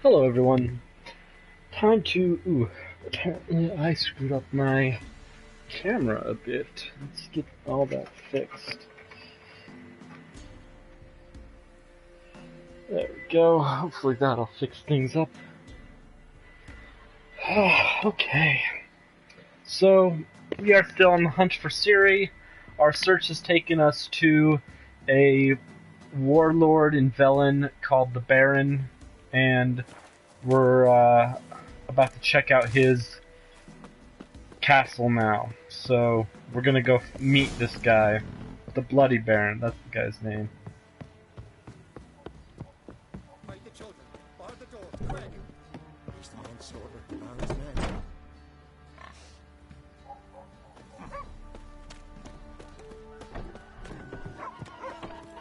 Hello everyone. Time to... apparently I screwed up my camera a bit. Let's get all that fixed. There we go. Hopefully that'll fix things up. Okay. So, we are still on the hunt for Ciri. Our search has taken us to a warlord in Velen called the Baron, and we're about to check out his castle now. So we're gonna go meet this guy, the Bloody Baron. That's the guy's name. Hide the children. Bar the door. Quick. Here's the manslaughter. The Baron's men.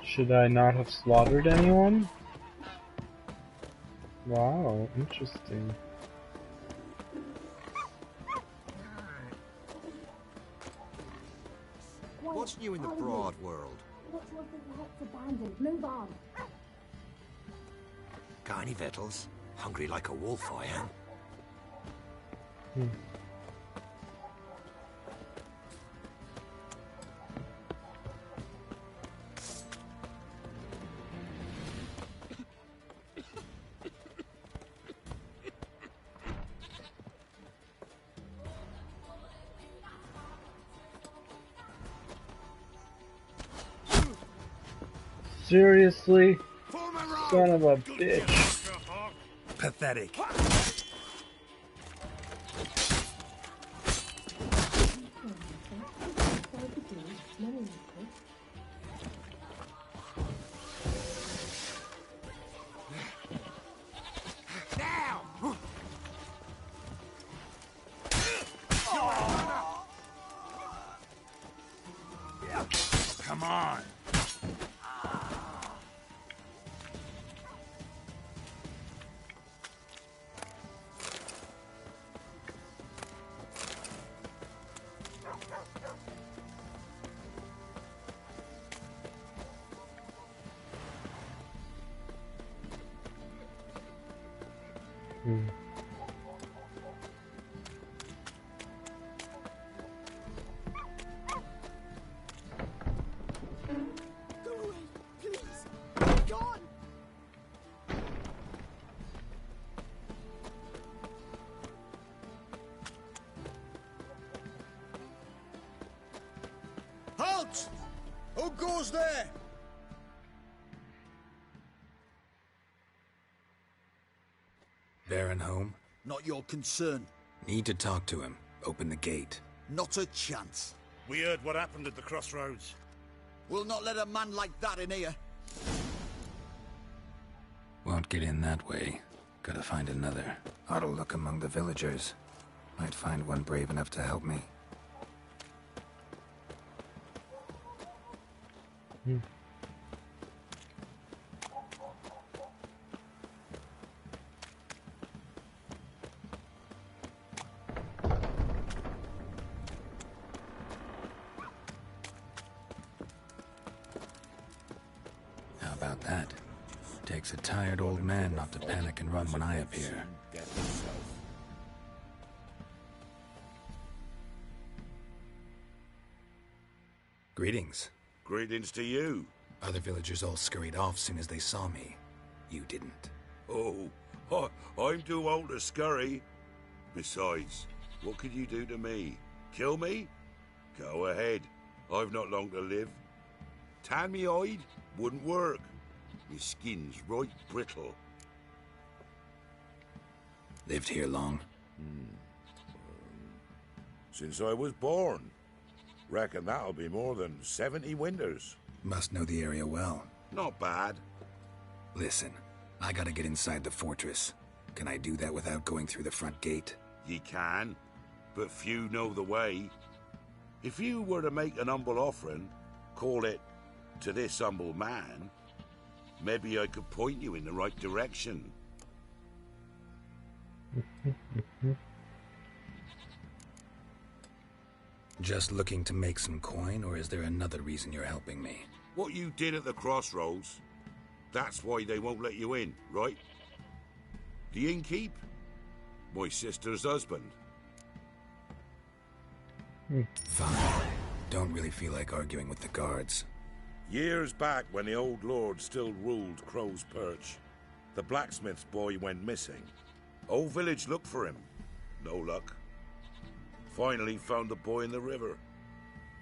Should I not have slaughtered anyone? Wow, interesting. What's new in the broad world? Looks like the hut's abandoned. Move on. Got any victuals? Hungry like a wolf, I am. Seriously? Son of a bitch. Pathetic. Come on. Go away, please. Gone. Halt! Who goes there? Baron home? Not your concern. Need to talk to him. Open the gate. Not a chance. We heard what happened at the crossroads. We'll not let a man like that in here. Won't get in that way. Gotta find another. Ought to look among the villagers. Might find one brave enough to help me. How about that? Takes a tired old man not to panic and run when I appear. Greetings. Greetings to you. Other villagers all scurried off soon as they saw me. You didn't. Oh, I'm too old to scurry. Besides, what could you do to me? Kill me? Go ahead. I've not long to live. Tan me hide? Wouldn't work. My skin's right brittle. Lived here long? Since I was born. Reckon that'll be more than 70 winters. Must know the area well. Not bad. Listen, I gotta get inside the fortress. Can I do that without going through the front gate? Ye can, but few know the way. If you were to make an humble offering, call it, to this humble man, maybe I could point you in the right direction. Just looking to make some coin, or is there another reason you're helping me? What you did at the crossroads, that's why they won't let you in, right? The innkeep? My sister's husband. Fine. Don't really feel like arguing with the guards. Years back, when the old lord still ruled Crow's Perch, the blacksmith's boy went missing. Whole village looked for him. No luck. Finally found the boy in the river.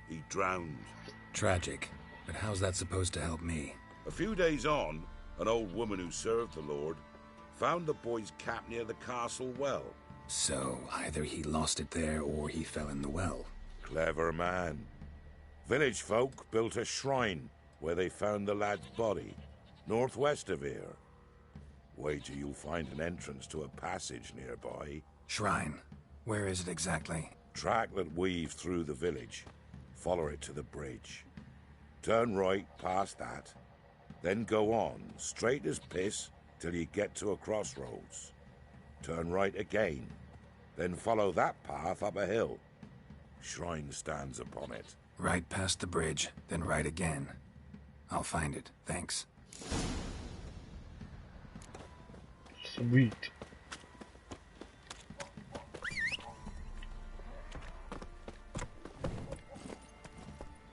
He drowned. Tragic. But how's that supposed to help me? A few days on, an old woman who served the lord found the boy's cap near the castle well. So, either he lost it there or he fell in the well. Clever man. Village folk built a shrine where they found the lad's body, northwest of here. Wait till you'll find an entrance to a passage nearby. Shrine. Where is it exactly? Track that weaves through the village. Follow it to the bridge. Turn right past that. Then go on, straight as piss, till you get to a crossroads. Turn right again. Then follow that path up a hill. Shrine stands upon it. Right past the bridge, then right again. I'll find it, thanks. Sweet.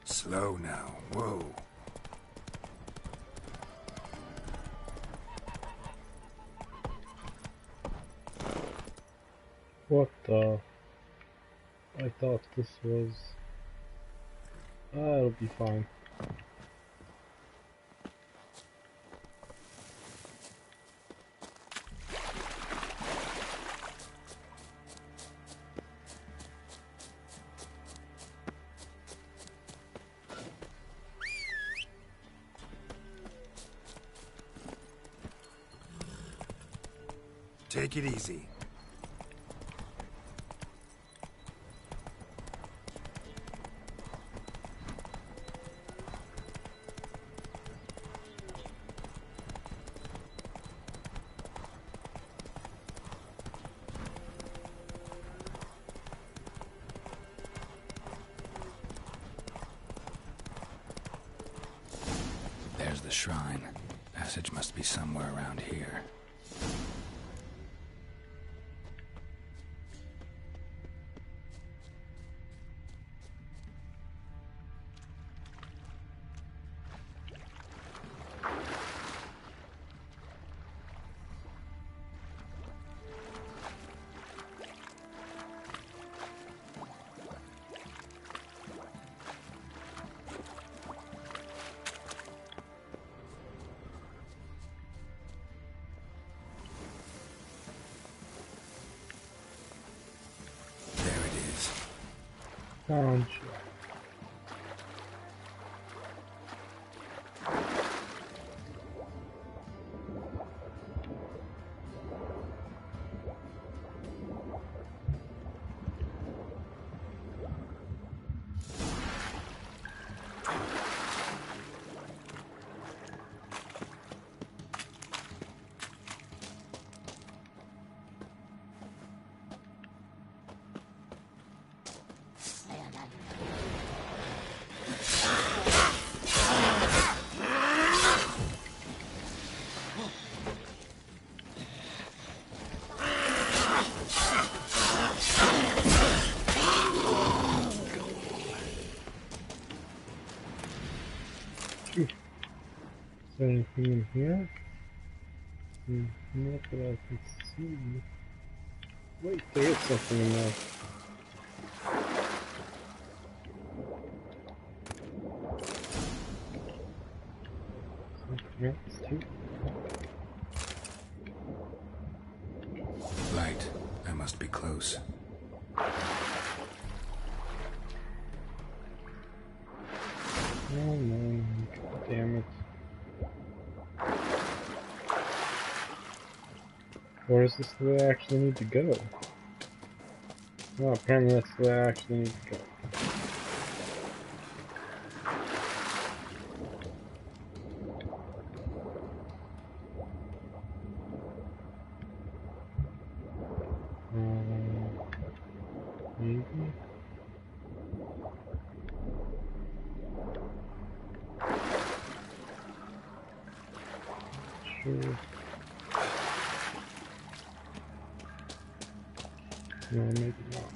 Slow now, whoa. What the? I thought this was... it'll be fine. Take it easy. There's the shrine. Passage must be somewhere around here. Found you. Is there anything in here? Not that I can see. Wait, there is something in there. Something else too. Light. I must be close. Oh no, God damn it. Or is this the way I actually need to go? Oh, apparently that's the way I actually need to go. Maybe? Sure. No, maybe not.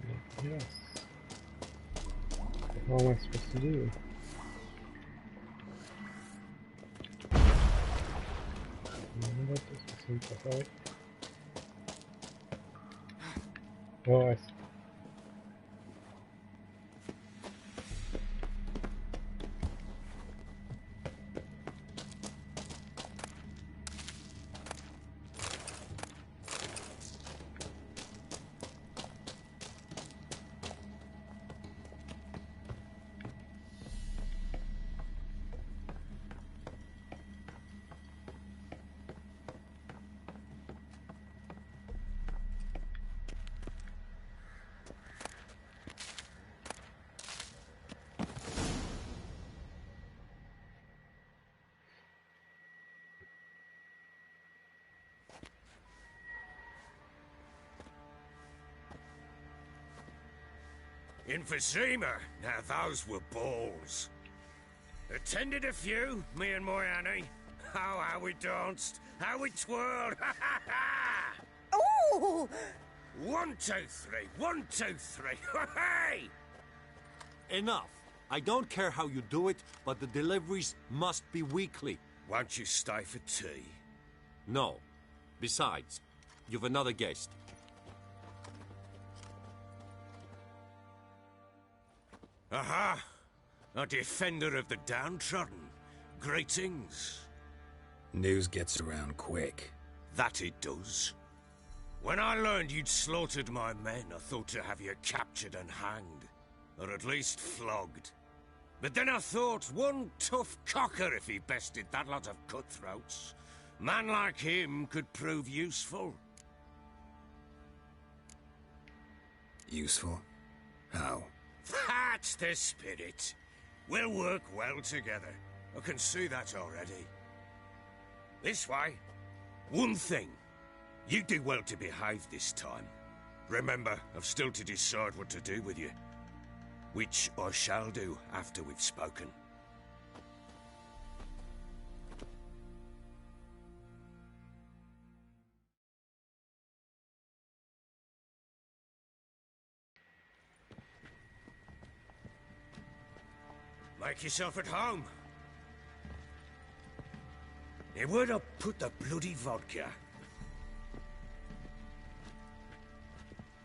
Maybe yes. What am I supposed to do? No, that doesn't seem to help. Oh, I see. Emphysema. Now those were balls. Attended a few, me and my Annie. Oh, how we danced, how we twirled. Ha ha ha! Oh! 1, 2, 3. 1, 2, 3. Hey! Enough. I don't care how you do it, but the deliveries must be weekly. Won't you stay for tea? No. Besides, you've another guest. Aha! A defender of the downtrodden. Greetings. News gets around quick. That it does. When I learned you'd slaughtered my men, I thought to have you captured and hanged. Or at least flogged. But then I thought, one tough cocker if he bested that lot of cutthroats. Man like him could prove useful. Useful? How? That's the spirit. We'll work well together. I can see that already. This way. One thing. You do well to behave this time. Remember, I've still to decide what to do with you. Which I shall do after we've spoken. Make yourself at home. Now, where'd I put the bloody vodka?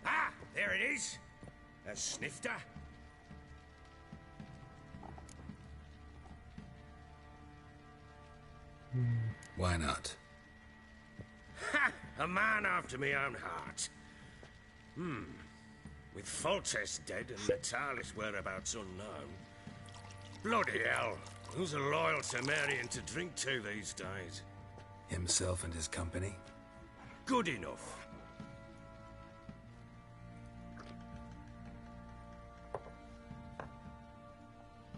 Ah, there it is. A snifter. Why not? Ha! A man after my own heart. With Foltest dead and Natalis' whereabouts unknown. Bloody hell. Who's a loyal Cimmerian to drink to these days? Himself and his company? Good enough.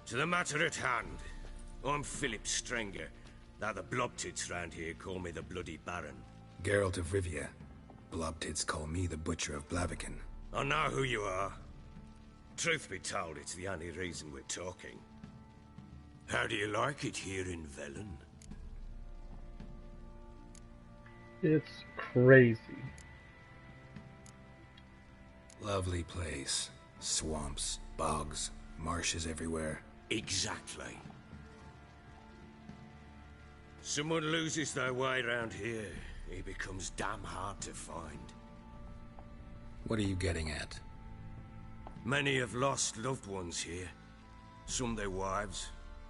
To the matter at hand. I'm Philip Strenger. Now the Blobtits round here call me the Bloody Baron. Geralt of Rivia. Blobtits call me the Butcher of Blaviken. I know who you are. Truth be told, it's the only reason we're talking. How do you like it here in Velen? It's crazy. Lovely place. Swamps, bogs, marshes everywhere. Exactly. Someone loses their way around here, he becomes damn hard to find. What are you getting at? Many have lost loved ones here. Some their wives,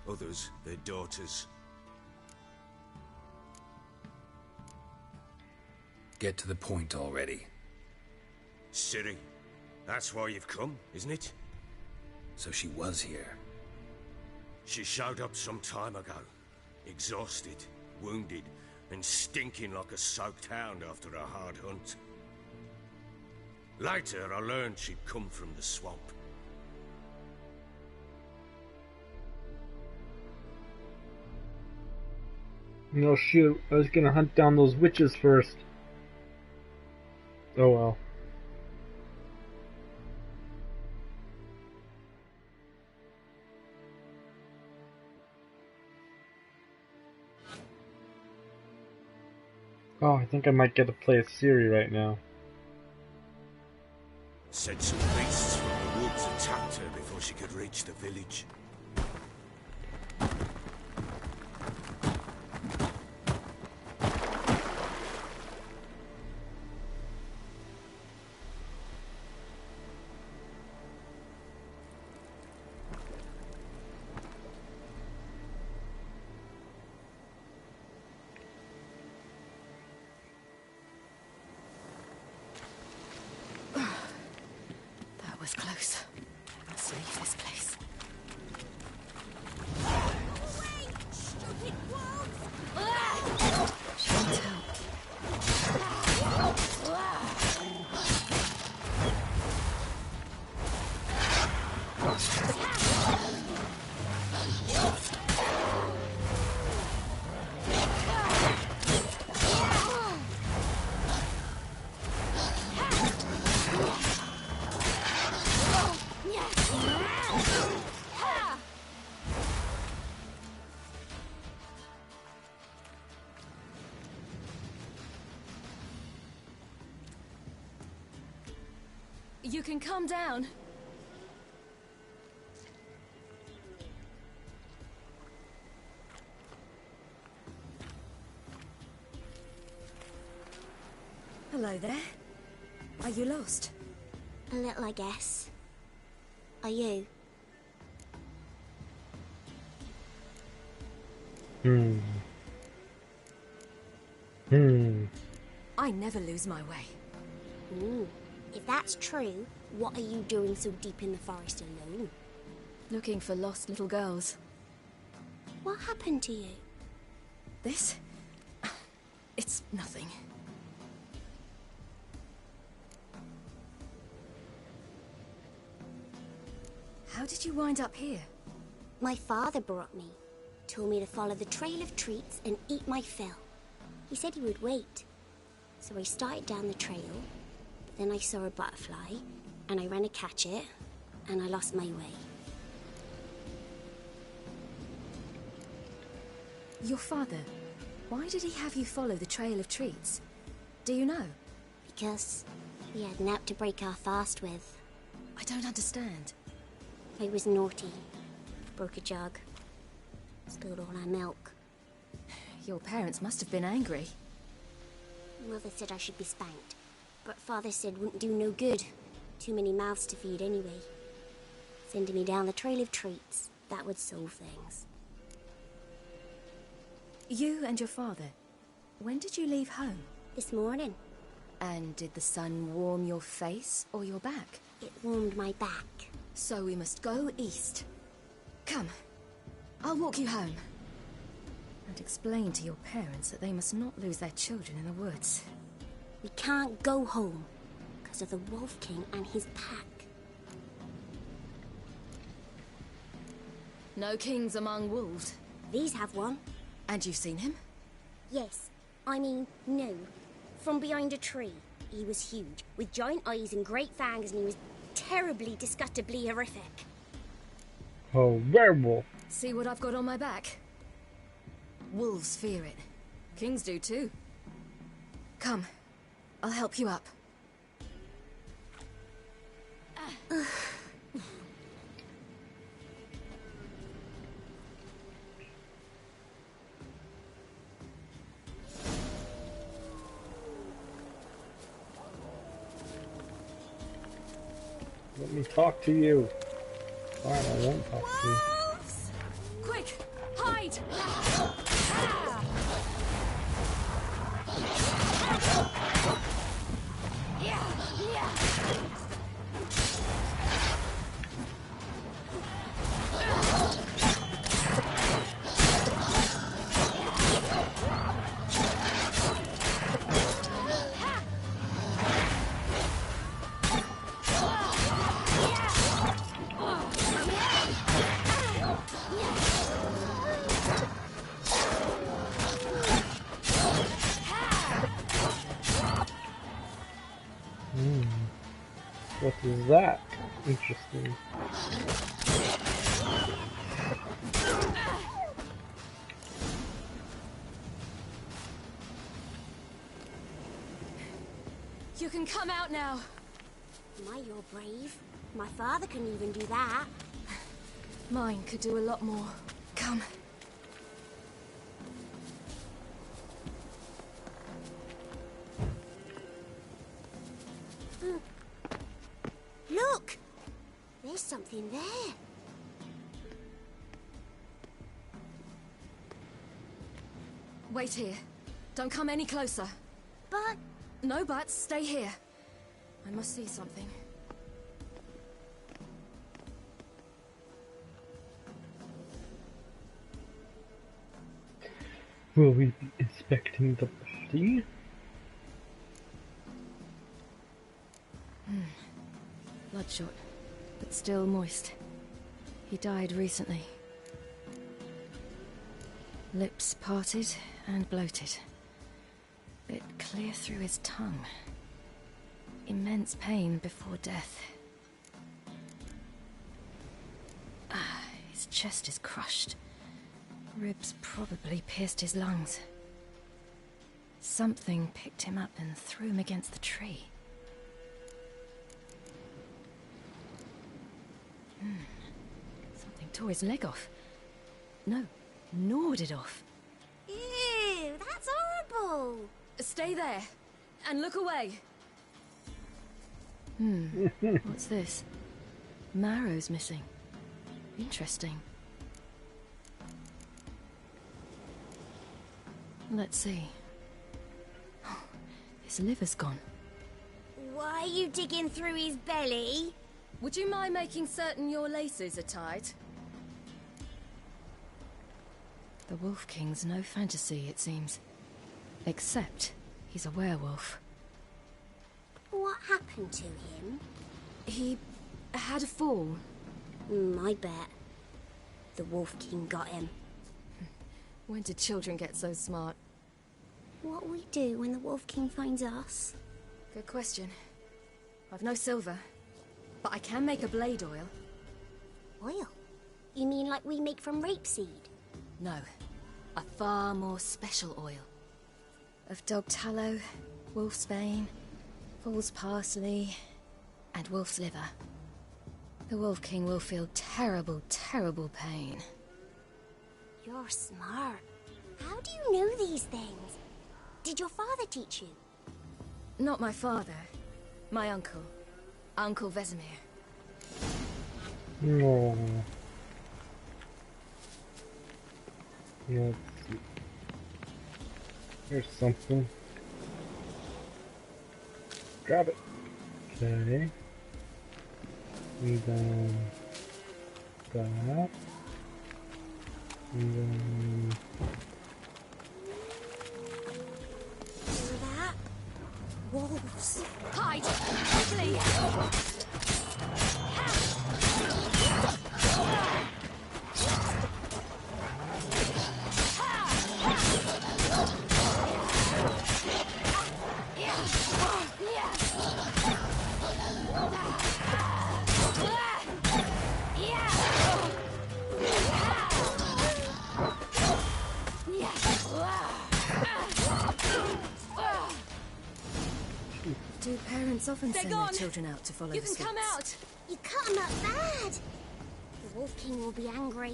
others their daughters. Get to the point already. Ciri, that's why you've come, isn't it? So she was here. She showed up some time ago. Exhausted, wounded, and stinking like a soaked hound after a hard hunt. Later, I learned she'd come from the swamp. No, shoot. I was gonna hunt down those witches first. Oh well. Oh, I think I might get to play as Ciri right now. Said some beasts from the woods attacked her before she could reach the village. That was close. I must leave this place. Shan't help. You can calm down. Hello there. Are you lost? A little, I guess. Are you? I never lose my way. Ooh. If that's true, what are you doing so deep in the forest alone? Looking for lost little girls. What happened to you? This? It's nothing. How did you wind up here? My father brought me. Told me to follow the trail of treats and eat my fill. He said he would wait. So I started down the trail, but then I saw a butterfly, and I ran to catch it, and I lost my way. Your father, why did he have you follow the trail of treats? Do you know? Because we had naught to break our fast with. I don't understand. I was naughty. Broke a jug. Spilled all our milk. Your parents must have been angry. Mother said I should be spanked, but Father said wouldn't do no good. Too many mouths to feed anyway. Sending me down the trail of treats, that would solve things. You and your father, when did you leave home? This morning, And did the sun warm your face or your back? it warmed my back. So we must go east. Come, I'll walk you home. And explain to your parents that they must not lose their children in the woods. We can't go home, because of the Wolf King and his pack. No kings among wolves. These have one. And you've seen him? Yes, I mean, no. From behind a tree. He was huge, with giant eyes and great fangs, and he was terribly, disgustingly horrific. Oh, werewolf. See what I've got on my back? Wolves fear it. Kings do too. Come, I'll help you up. Let me talk to you. Fine, I won't talk to you. Wolves! Quick, hide! What is that? Interesting. You can come out now. My, you're brave. My father couldn't even do that. Mine could do a lot more. Come. Look! There's something there. Wait here. Don't come any closer. But... No buts. Stay here. I must see something. Will we be inspecting the body? Bloodshot, but still moist. He died recently. Lips parted and bloated. Bit clear through his tongue. Immense pain before death. His chest is crushed. Ribs probably pierced his lungs. Something picked him up and threw him against the tree. Something tore his leg off. No, gnawed it off. Ew, that's horrible. Stay there, and look away. What's this? Marrow's missing. Interesting. Let's see. His liver's gone. Why are you digging through his belly? Would you mind making certain your laces are tied? The Wolf King's no fantasy, it seems. Except he's a werewolf. What happened to him? He had a fall. I bet. The Wolf King got him. When did children get so smart? What'll we do when the Wolf King finds us? Good question. I've no silver, but I can make a blade oil. Oil? You mean like we make from rapeseed? No, a far more special oil. Of dog tallow, wolf's bane, fool's parsley, and wolf's liver. The Wolf King will feel terrible, terrible pain. You're smart. How do you know these things? Did your father teach you? Not my father. My uncle. Uncle Vesemir. No. Let's see. Here's something. Grab it. Okay. And then that. And then that? Wolves. Hide! Quickly! Do parents often send their children out to follow the streets? You can come out! You cut him up bad! The Wolf King will be angry.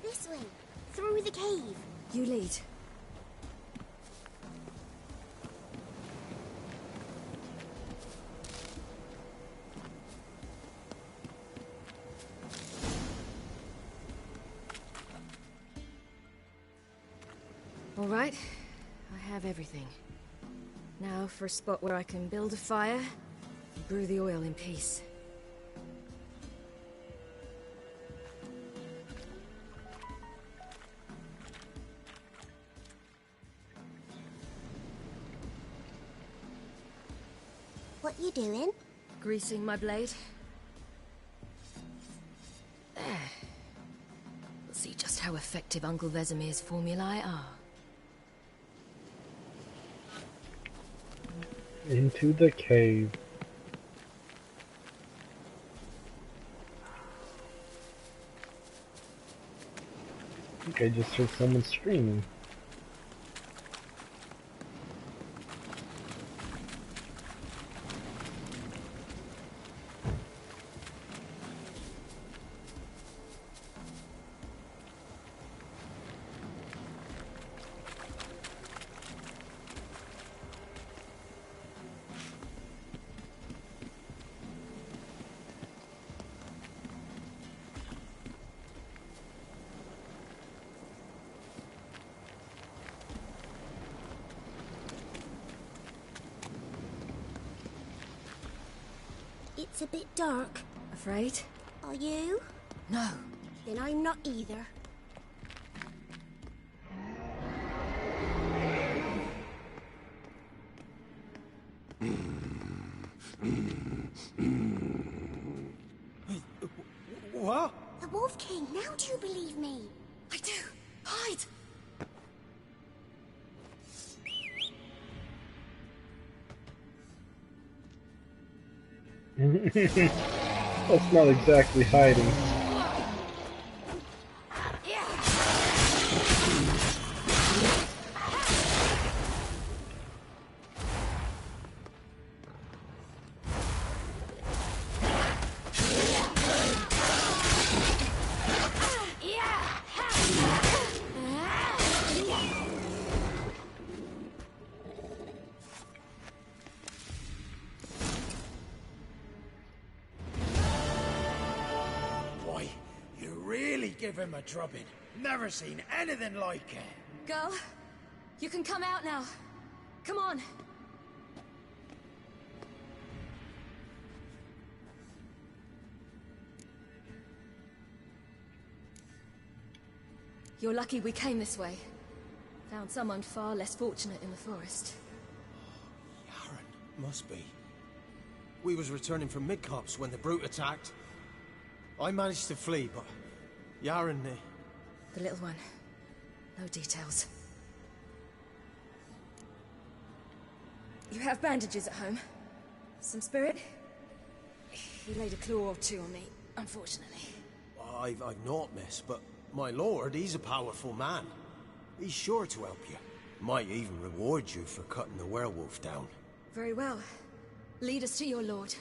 This way, through the cave. You lead. All right, I have everything. Now for a spot where I can build a fire and brew the oil in peace. What you doing? Greasing my blade. There. We'll see just how effective Uncle Vesemir's formulae are. Into the cave. I think I just heard someone screaming. It's a bit dark. Afraid? Are you? No. Then I'm not either. What? The Wolf King, now do you believe me? I do. Hide! That's not exactly hiding. Boy, you really give him a drubbing. Never seen anything like it. Girl, you can come out now. Come on. You're lucky we came this way. Found someone far less fortunate in the forest. Yaren, must be. We was returning from Midcops when the brute attacked. I managed to flee, but Yaren, The little one. No details. You have bandages at home? Some spirit? He laid a claw or two on me, unfortunately. I've not, miss, but my lord, he's a powerful man. He's sure to help you. Might even reward you for cutting the werewolf down. Very well. Lead us to your lord.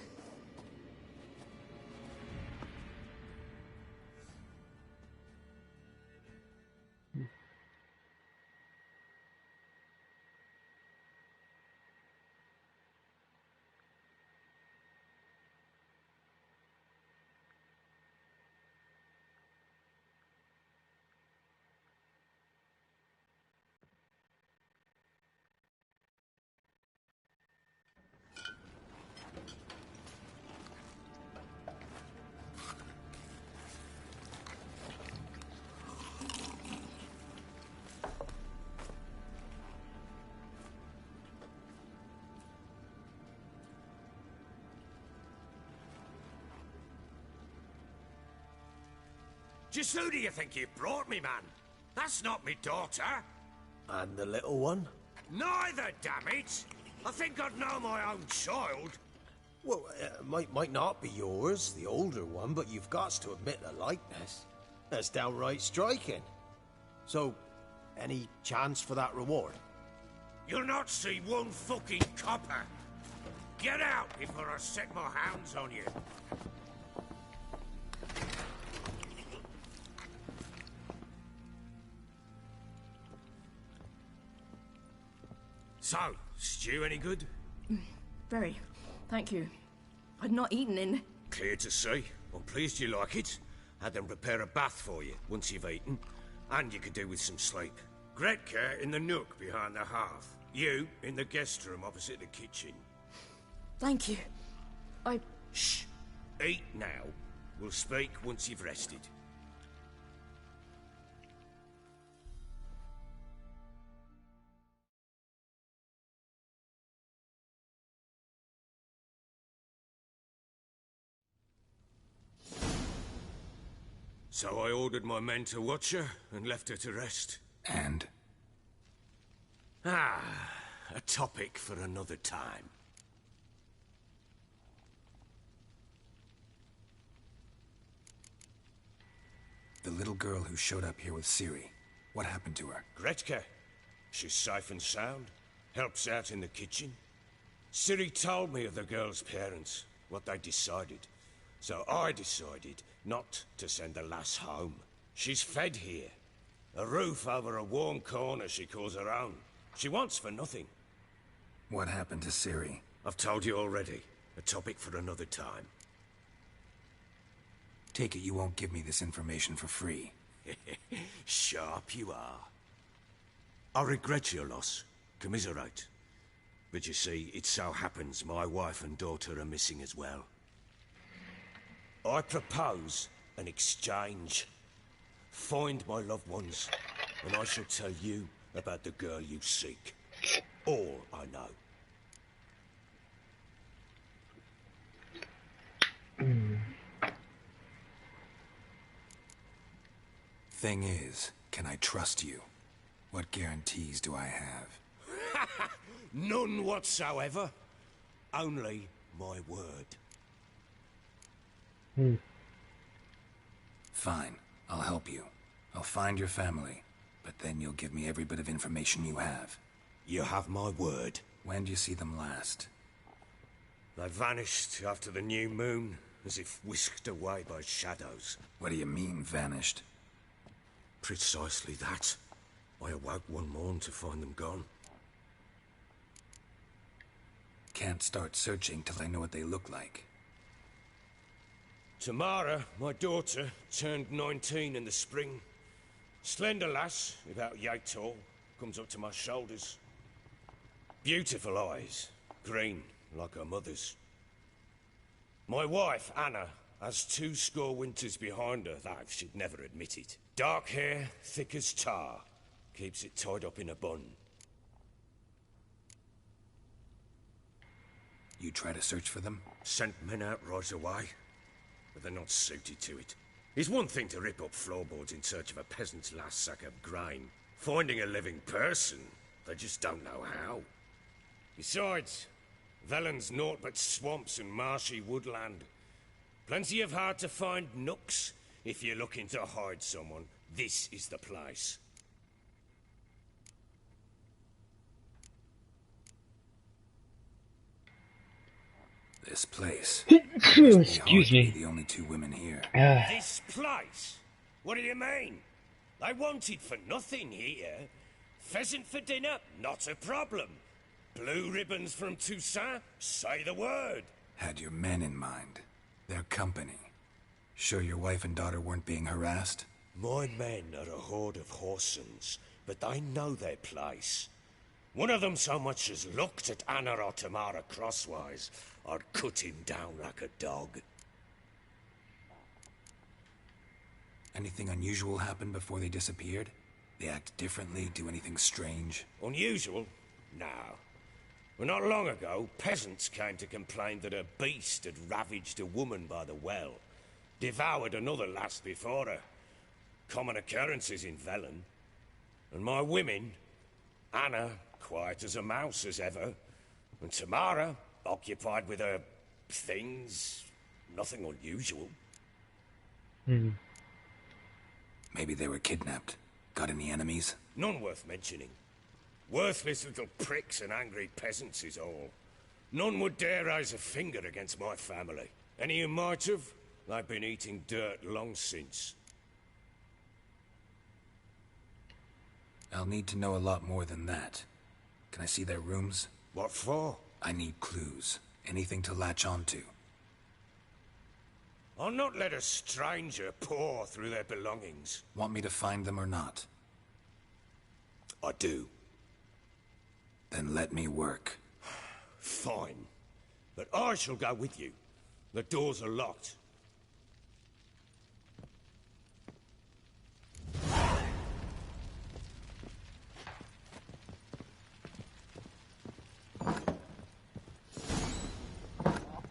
Just who do you think you've brought me, man? That's not me daughter. And the little one? Neither, damn it! I think I'd know my own child. Well, might not be yours, the older one, but you've got to admit the likeness. That's downright striking. So, any chance for that reward? You'll not see one fucking copper. Get out before I set my hounds on you. So, stew any good? Very. Thank you. I'd not eaten in... Clear to see. I'm pleased you like it. Had them prepare a bath for you once you've eaten. And you could do with some sleep. Gretka in the nook behind the hearth. You in the guest room opposite the kitchen. Thank you. Shh. Eat now. We'll speak once you've rested. So I ordered my men to watch her and left her to rest. And? Ah, a topic for another time. The little girl who showed up here with Ciri, what happened to her? Gretke. She's safe and sound. Helps out in the kitchen. Ciri told me of the girl's parents, what they decided. So I decided not to send the lass home. She's fed here. A roof over a warm corner she calls her own. She wants for nothing. What happened to Ciri? I've told you already. A topic for another time. Take it you won't give me this information for free. Sharp you are. I regret your loss. Commiserate. But you see, it so happens my wife and daughter are missing as well. I propose an exchange. Find my loved ones, and I shall tell you about the girl you seek. All I know. Thing is, can I trust you? What guarantees do I have? None whatsoever. Only my word. Fine, I'll help you. I'll find your family, but then you'll give me every bit of information you have. You have my word. When do you see them last? They vanished after the new moon, as if whisked away by shadows. What do you mean, vanished? Precisely that. I awoke one morn to find them gone. Can't start searching till I know what they look like. Tamara, my daughter, turned 19 in the spring. Slender lass, about yay tall, comes up to my shoulders. Beautiful eyes, green, like her mother's. My wife, Anna, has 20 winters behind her, though she'd never admit it. Dark hair, thick as tar, keeps it tied up in a bun. You try to search for them? Sent men out right away, but they're not suited to it. It's one thing to rip up floorboards in search of a peasant's last sack of grain. Finding a living person, they just don't know how. Besides, Velen's naught but swamps and marshy woodland. Plenty of hard-to-find nooks. If you're looking to hide someone, this is the place. This place. Excuse me. The only 2 women here. This place? What do you mean? They wanted for nothing here. Pheasant for dinner? Not a problem. Blue ribbons from Toussaint? Say the word. Had your men in mind. Their company. Sure your wife and daughter weren't being harassed? My men are a horde of Horsons, but they know their place. One of them so much as looked at Anna or Tamara crosswise, I'd cut him down like a dog. Anything unusual happen before they disappeared? They act differently, do anything strange? Unusual? No. Well, not long ago, peasants came to complain that a beast had ravaged a woman by the well. Devoured another lass before her. Common occurrences in Velen. And my women, Anna, quiet as a mouse as ever, and Tamara, occupied with her things, nothing unusual. Maybe they were kidnapped. Got any enemies? None worth mentioning. Worthless little pricks and angry peasants is all. None would dare raise a finger against my family. Any who might have, they've been eating dirt long since. I'll need to know a lot more than that. Can I see their rooms? What for? I need clues. Anything to latch onto. I'll not let a stranger pore through their belongings. Want me to find them or not? I do. Then let me work. Fine. But I shall go with you. The doors are locked.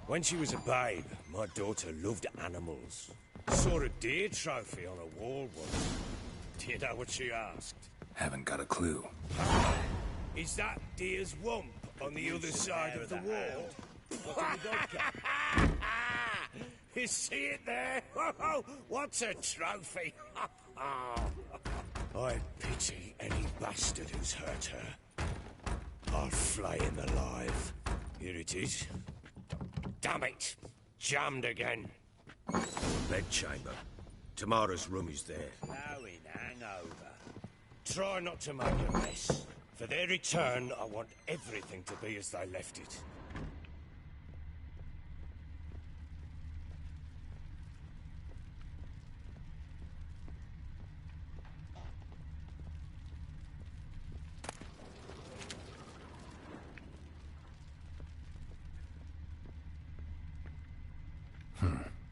When she was a babe, my daughter loved animals. Saw a deer trophy on a wall once. Do you know what she asked? Haven't got a clue. Is that deer's wump on the other side of the wall? You see it there? What's a trophy? I pity any bastard who's hurt her. I'll flay him alive. Here it is. Damn it! Jammed again. Bedchamber. Tamara's room is there. Flowing hangover. Try not to make a mess. For their return, I want everything to be as they left it.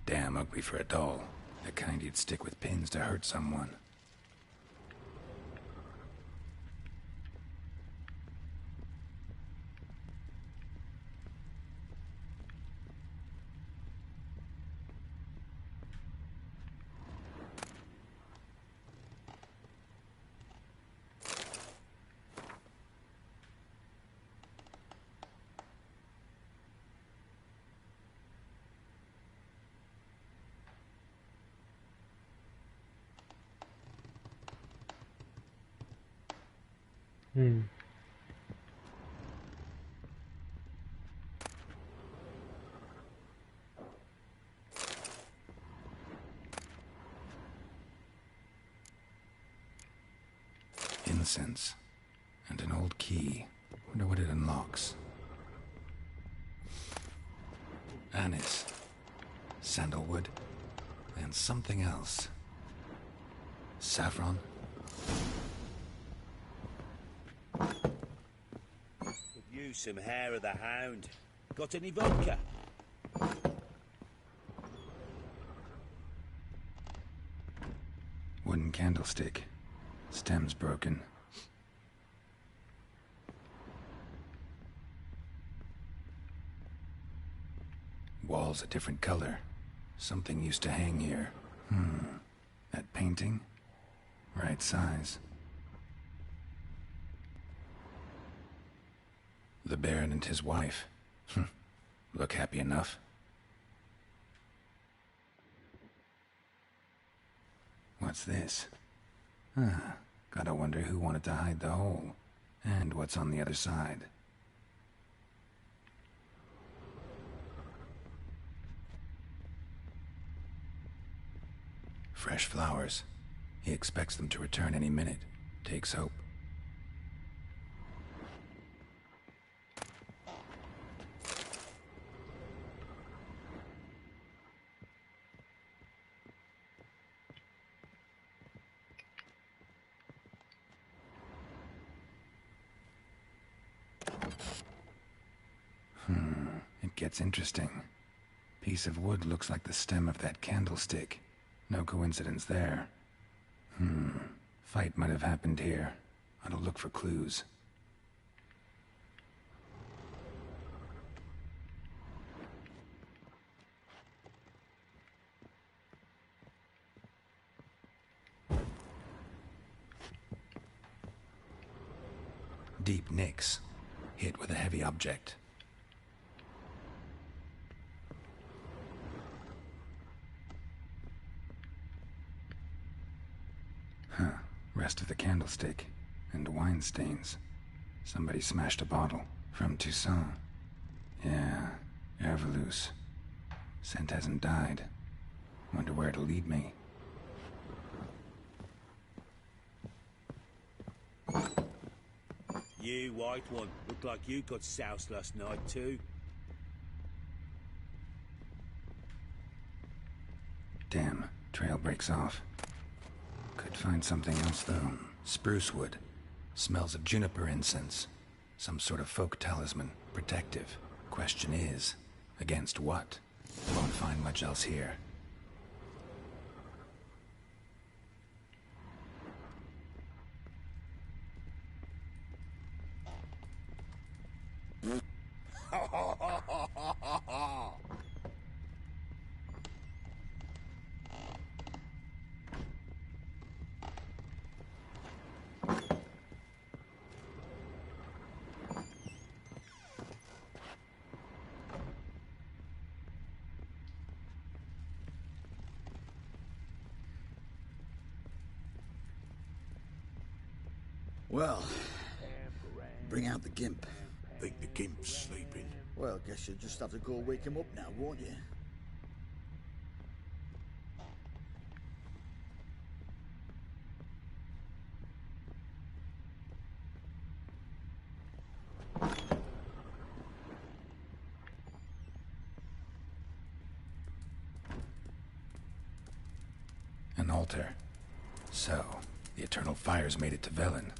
Damn ugly for a doll. The kind you'd stick with pins to hurt someone. Incense. And an old key. Wonder what it unlocks. Anise. Sandalwood. And something else. Saffron. Could use some hair of the hound. Got any vodka? Wooden candlestick. Stem's broken. Walls a different color. Something used to hang here. That painting? Right size. The Baron and his wife. Look happy enough. What's this? Gotta wonder who wanted to hide the hole. And what's on the other side. Fresh flowers. He expects them to return any minute. Takes hope. It gets interesting. Piece of wood looks like the stem of that candlestick. No coincidence there. Fight might have happened here. I'll look for clues. Deep nicks. Hit with a heavy object. Rest of the candlestick. And wine stains. Somebody smashed a bottle. From Toussaint. Yeah, Herveloos. Scent hasn't died. Wonder where it'll lead me. You, white one. Look like you got soused last night, too. Damn, trail breaks off. Could find something else, though. Spruce wood. Smells of juniper incense. Some sort of folk talisman. Protective. Question is, against what? Won't find much else here. Well, bring out the gimp. Think the gimp's sleeping? Well, guess you'll just have to go wake him up now, won't you? An altar. So, the Eternal Fires made it to Velen.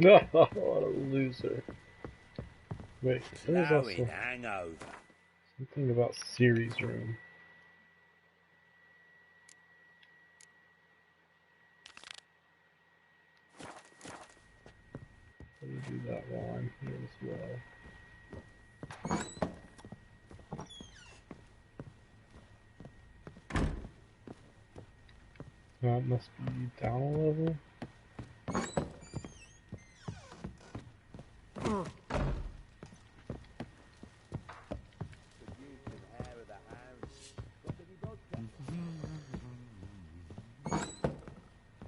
No, what a loser. Wait, there's also hangover. something about Ciri's room. Let me do that while I'm here as well. That must be down a level.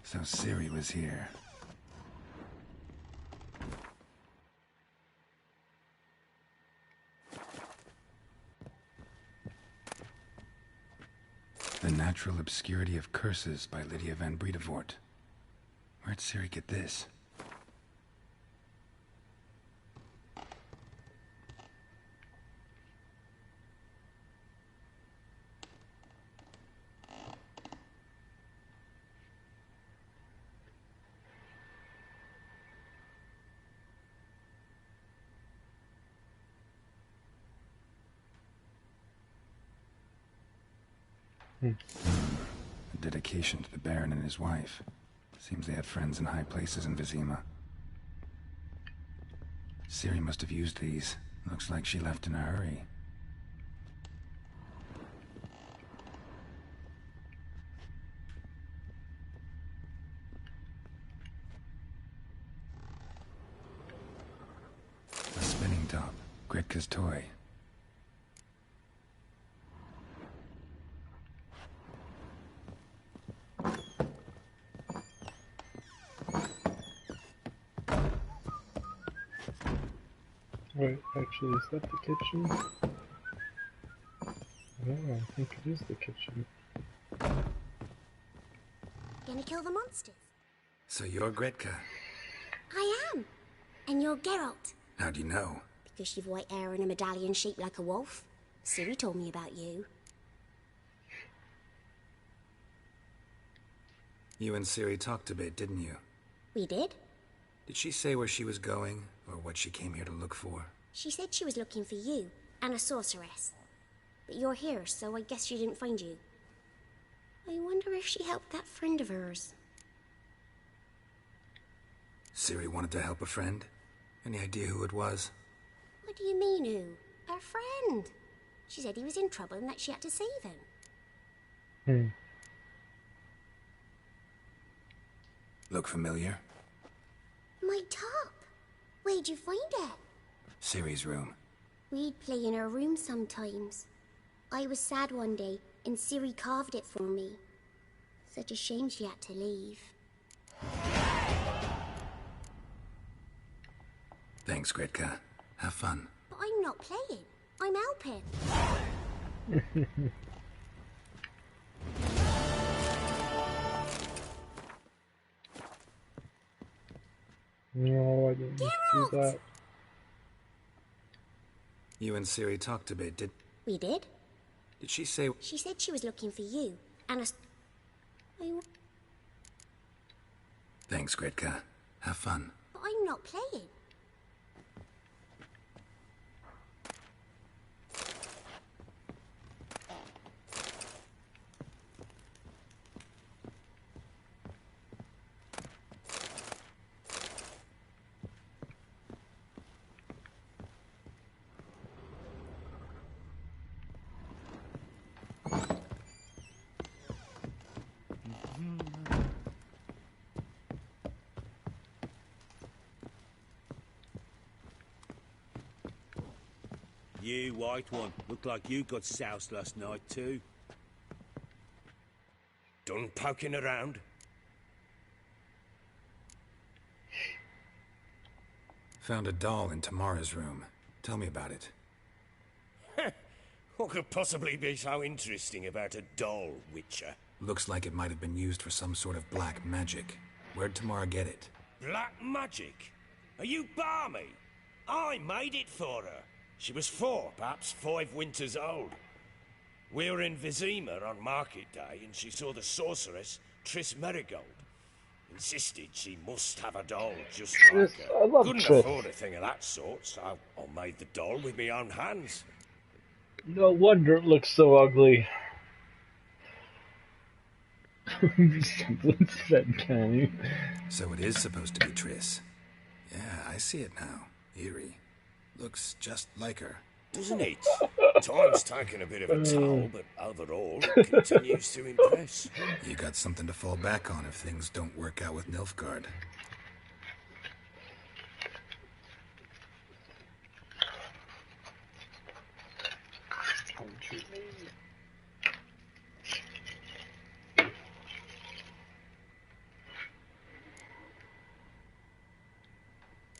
So Ciri was here. The Natural Obscurity of Curses by Lydia van Bredevoort. Where'd Ciri get this? A dedication to the Baron and his wife. Seems they had friends in high places in Vizima. Ciri must have used these. Looks like she left in a hurry. A spinning top. Gretka's toy. Wait, actually, is that the kitchen? No, I think it is the kitchen. Gonna kill the monsters? So you're Gretka. I am. And you're Geralt. How do you know? Because you've white hair and a medallion shaped like a wolf. Ciri told me about you. You and Ciri talked a bit, didn't you? We did. Did she say where she was going, or what she came here to look for? She said she was looking for you, and a sorceress. But you're here, so I guess she didn't find you. I wonder if she helped that friend of hers. Ciri wanted to help a friend? Any idea who it was? What do you mean, who? Her friend. She said he was in trouble and that she had to save him. Look familiar? My top. Where'd you find it? Ciri's room. We'd play in her room sometimes. I was sad one day, and Ciri carved it for me. Such a shame she had to leave. Thanks, Gretka. Have fun. But I'm not playing. I'm helping. No, I didn't do that. You and Ciri talked a bit, did... We did? Did she say... She said she was looking for you, and Thanks, Gretka. Have fun. But I'm not playing. You, white one, look like you got soused last night too. Done poking around? Found a doll in Tamara's room. Tell me about it. What could possibly be so interesting about a doll, Witcher? Looks like it might have been used for some sort of black magic. Where'd Tamara get it? Black magic? Are you balmy? I made it for her. She was 4, perhaps 5 winters old. We were in Vizima on market day, and she saw the sorceress, Triss Merigold. Insisted she must have a doll just like her. I love Couldn't Triss. afford a thing of that sort, so I made the doll with my own hands. No wonder it looks so ugly. Resemblance that tiny. So it is supposed to be Triss. Yeah, I see it now. Eerie. Looks just like her. Doesn't it? Time's taken a bit of a toll, but overall, it continues to impress. You got something to fall back on if things don't work out with Nilfgaard.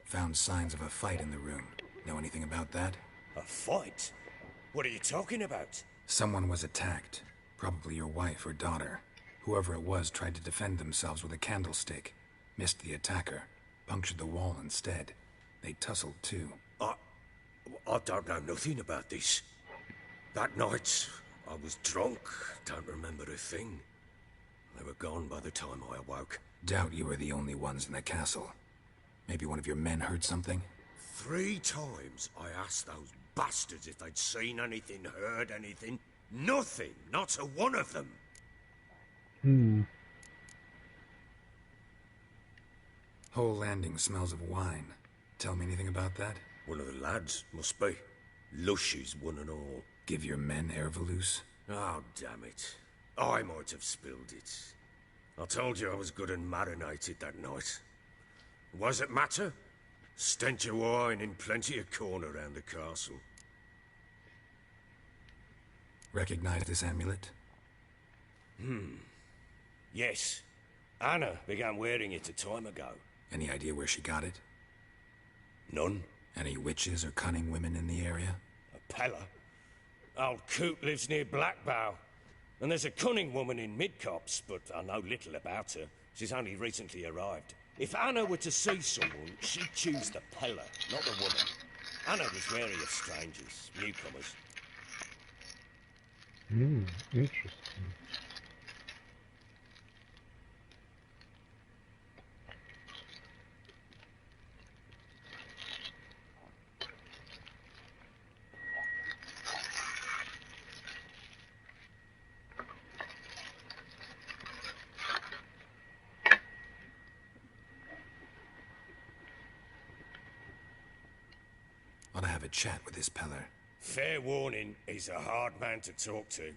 Found signs of a fight in the room. Know anything about that? A fight? What are you talking about? Someone was attacked. Probably your wife or daughter. Whoever it was tried to defend themselves with a candlestick. Missed the attacker. Punctured the wall instead. They tussled too. I don't know nothing about this. That night, I was drunk. Don't remember a thing. They were gone by the time I awoke. Doubt you were the only ones in the castle. Maybe one of your men heard something? 3 times I asked those bastards if they'd seen anything, heard anything. Nothing. Not a one of them. Whole landing smells of wine. Tell me anything about that? One of the lads, must be. Lushes, one and all. Give your men Ervalus? Oh, damn it. I might have spilled it. I told you I was good and marinated that night. Was it matter? Stench of wine in plenty of corn around the castle. Recognize this amulet? Yes. Anna began wearing it a time ago. Any idea where she got it? None. Any witches or cunning women in the area? A Pella. Old Coot lives near Blackbow. And there's a cunning woman in Midcopse, but I know little about her. She's only recently arrived. If Anna were to see someone, she'd choose the Pella, not the woman. Anna was wary of strangers, newcomers. Interesting. Ought to have a chat with this Peller. Fair warning, he's a hard man to talk to.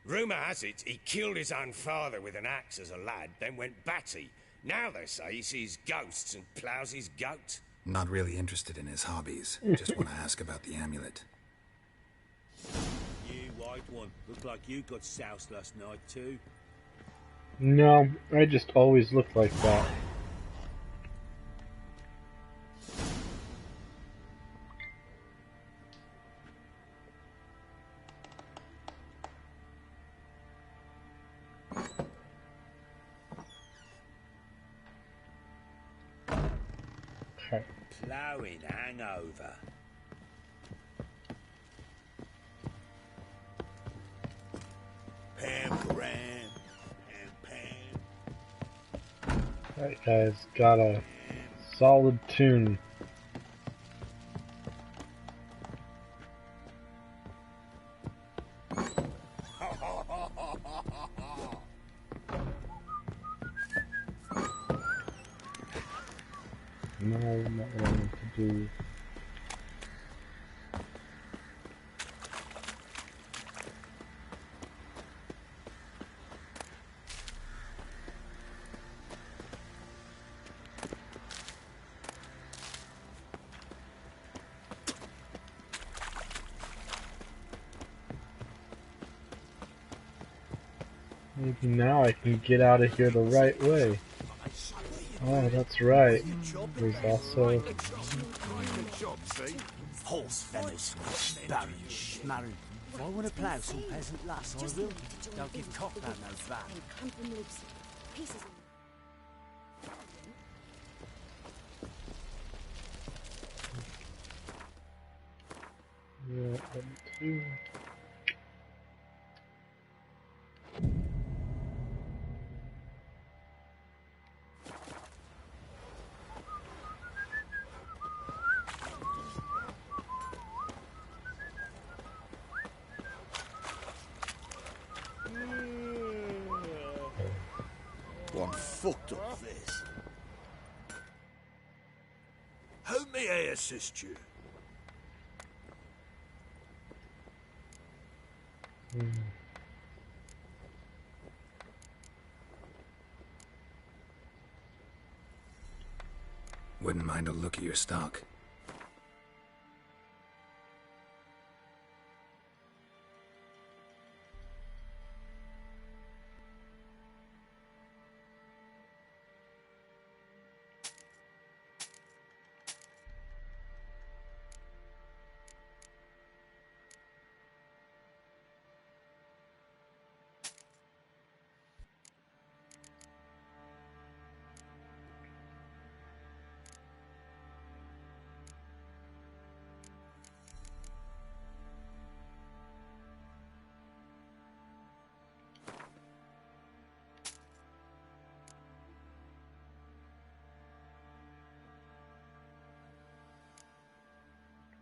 Rumour has it he killed his own father with an axe as a lad, then went batty. Now they say he sees ghosts and ploughs his goat. Not really interested in his hobbies. Just want to ask about the amulet. You, white White One, looked like you got soused last night too. No, I just always look like that. Okay. Ploughing hangover. Pam Pam. That guy's got a solid tune. No, not what I need to do. Maybe now I can get out of here the right way. Oh, that's right. There's also... Horse fellas, Baron Schmarren. If I want to plough some peasant lass, I will. They'll give Cockman no fat. Yeah, 2. One fucked up this. How may I assist you? Wouldn't mind a look at your stock.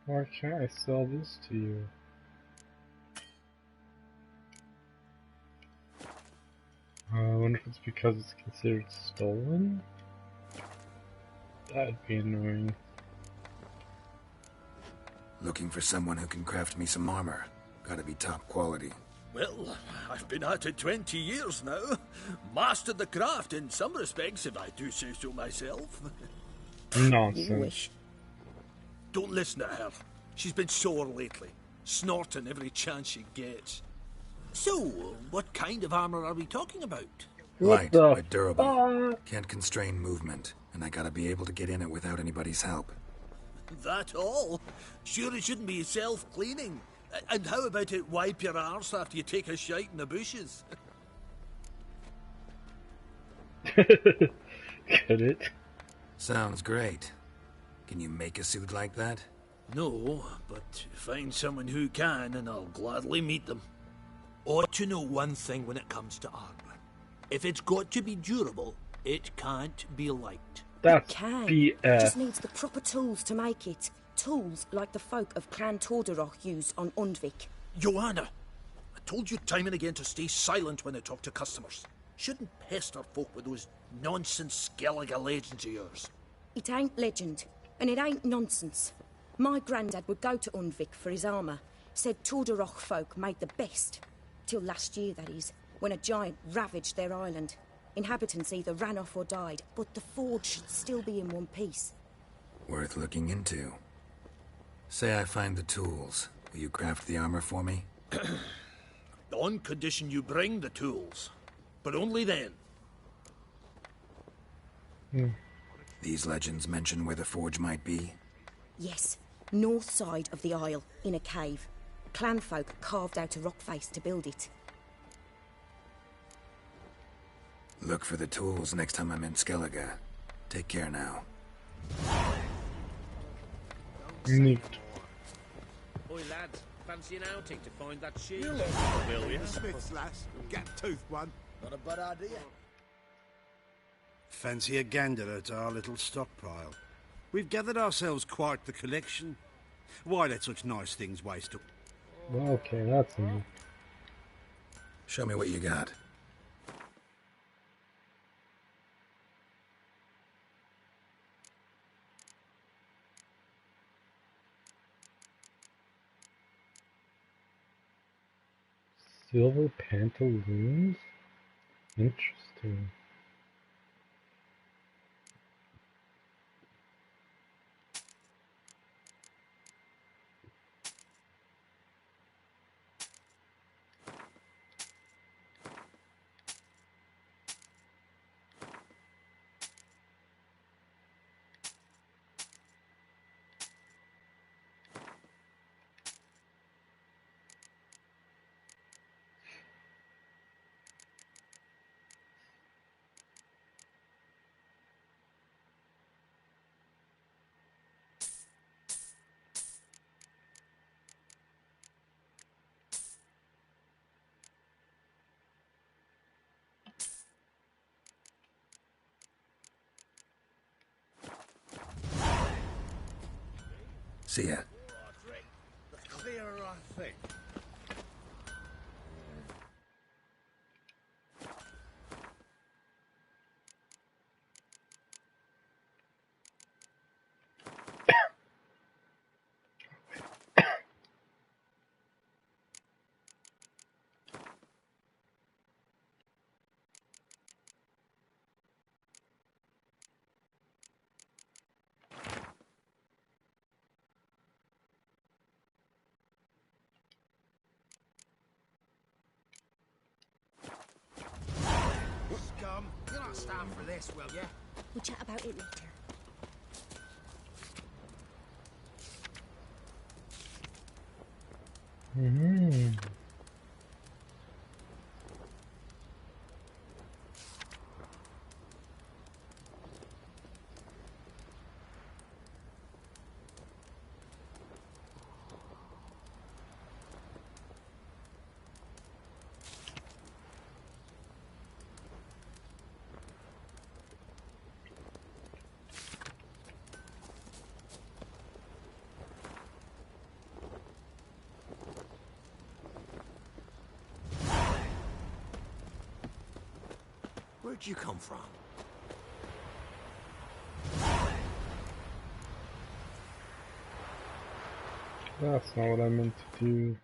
Why can't I sell this to you? I wonder if it's because it's considered stolen? That'd be annoying. Looking for someone who can craft me some armor. Gotta be top quality. Well, I've been at it 20 years now. Mastered the craft in some respects, if I do say so myself. Nonsense. You wish. Don't listen to her. She's been sore lately, snorting every chance she gets. So, what kind of armor are we talking about? Light, but durable. Can't constrain movement, and I gotta be able to get in it without anybody's help. That all? Sure it shouldn't be self-cleaning. And how about it wipe your arse after you take a shite in the bushes? Could it? Sounds great. Can you make a suit like that? No, but find someone who can and I'll gladly meet them. Ought to know one thing when it comes to armor. If it's got to be durable, it can't be light. That's it can. BS. It just needs the proper tools to make it. Tools like the folk of Clan Tordaroch use on Undvik. Joanna, I told you time and again to stay silent when I talk to customers. Shouldn't pester folk with those nonsense Skellige legends of yours. It ain't legend, and it ain't nonsense. My granddad would go to Undvik for his armour. Said Tordaroch folk made the best. Till last year, that is, when a giant ravaged their island. Inhabitants either ran off or died, but the forge should still be in one piece. Worth looking into. Say I find the tools. Will you craft the armor for me? On condition you bring the tools. But only then. These legends mention where the forge might be? Yes, north side of the Isle, in a cave. Clan folk carved out a rock face to build it. Look for the tools next time I'm in Skellige. Take care now. Neat. Oi, lads, fancy an outing to find that sheep? You look William. Smith's lass. Gap-toothed one. Not a bad idea. Fancy a gander at our little stockpile. We've gathered ourselves quite the collection. Why let such nice things waste up? Okay, that's enough. Show me what you got. Silver pantaloons? Interesting. See ya. The clearer I think. Scum, you'll not stand for this, will ya? We'll chat about it later. Where'd you come from? That's not what I meant to do.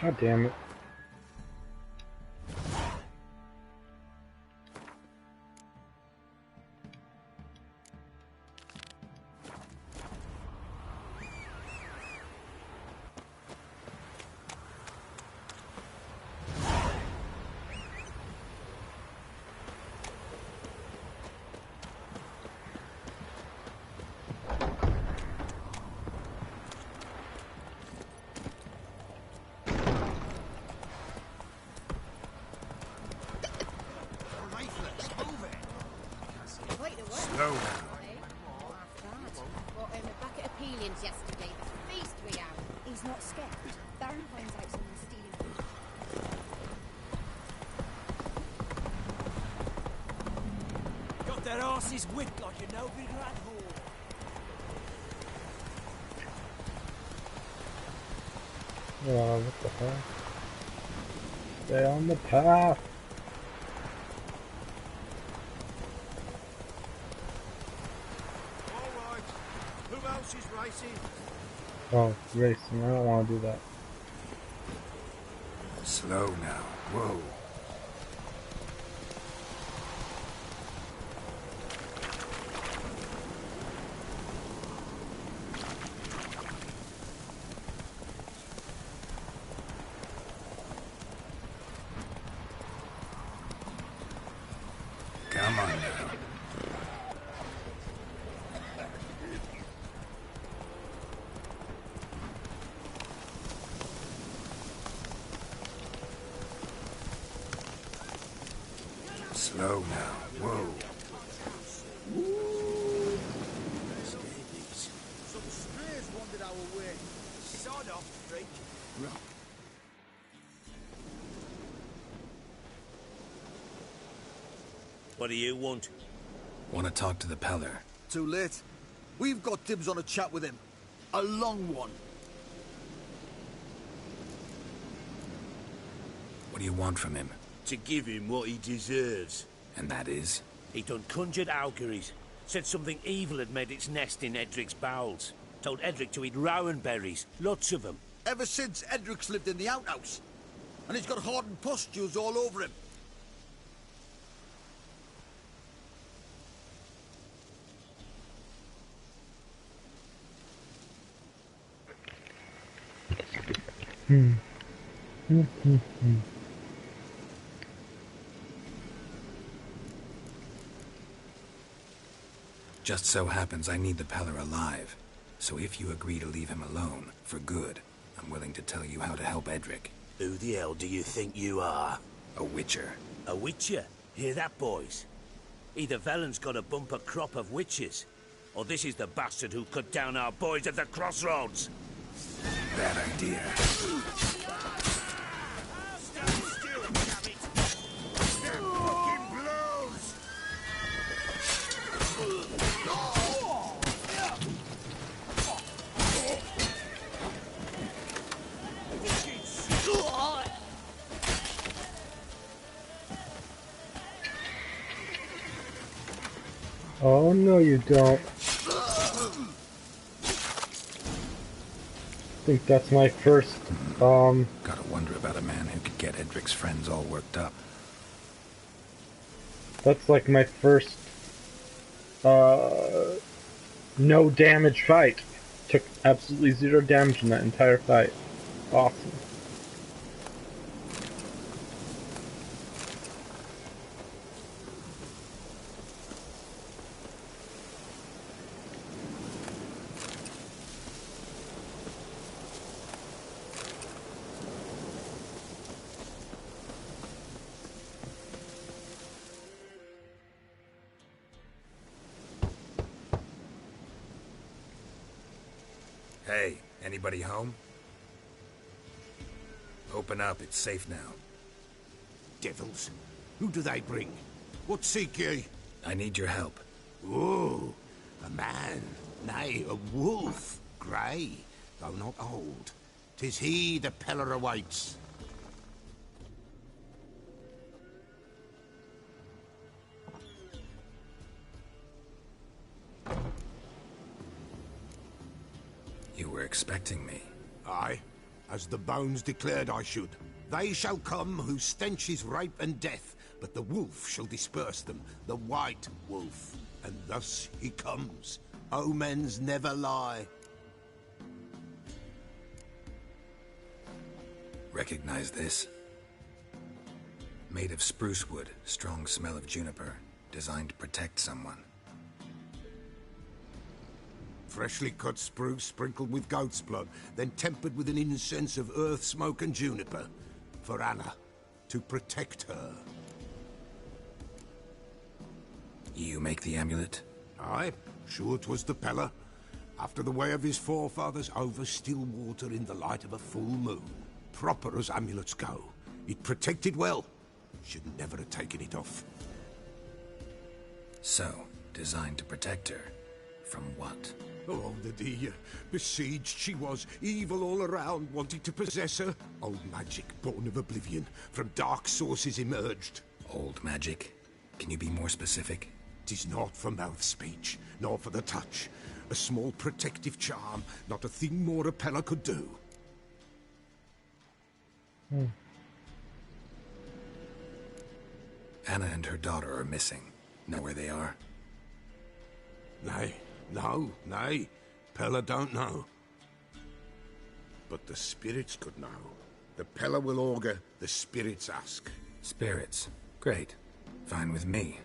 God damn it. Slow down. What, in the bucket of peelings yesterday? The feast we had. He's not scared. Baron finds out someone's stealing. Got their asses whipped like a no big rat hole. Oh, what the hell? Stay on the path. Who else is racing? Oh, racing. I don't want to do that. Slow now. Whoa. Come on now. Slow now. Whoa. Some strays wandered our way. Sod off, freak. What do you want? Want to talk to the Peller. Too late. We've got dibs on a chat with him. A long one. What do you want from him? To give him what he deserves. And that is? He done conjured auguries. Said something evil had made its nest in Edric's bowels. Told Edric to eat rowan berries. Lots of them. Ever since Edric's lived in the outhouse. And he's got hardened pustules all over him. Just so happens I need the Peller alive. So if you agree to leave him alone, for good, I'm willing to tell you how to help Edric. Who the hell do you think you are? A witcher. A witcher? Hear that, boys? Either Velen's got a bumper crop of witches, or this is the bastard who cut down our boys at the crossroads. Bad idea. Oh, no you don't. I think that's my first, Gotta wonder about a man who could get Edric's friends all worked up. That's like my first, no damage fight. Took absolutely 0 damage in that entire fight. Awesome. Hey, anybody home? Open up, it's safe now. Devils. Who do they bring? What seek ye? I need your help. Oh, a man. Nay, a wolf. Grey, though not old. 'Tis he the Peller awaits. You were expecting me. Aye, as the bones declared I should. They shall come whose stench is rape and death, but the wolf shall disperse them, the white wolf. And thus he comes. Omens never lie. Recognize this? Made of spruce wood, strong smell of juniper, designed to protect someone. Freshly cut spruce sprinkled with goat's blood, then tempered with an incense of earth, smoke and juniper. For Anna, to protect her. You make the amulet? Aye, sure 'twas the Peller. After the way of his forefathers, over still water in the light of a full moon. Proper as amulets go. It protected well. Should never have taken it off. So, designed to protect her. From what? Oh, the dear. Besieged she was, evil all around, wanting to possess her. Old magic, born of oblivion, from dark sources emerged. Old magic? Can you be more specific? 'Tis not for mouth speech, nor for the touch. A small protective charm, not a thing more a Peller could do. Anna and her daughter are missing. Know where they are? Nay, nay. Pella don't know. But the spirits could know. The Pella will augur, the spirits ask. Spirits. Great. Fine with me.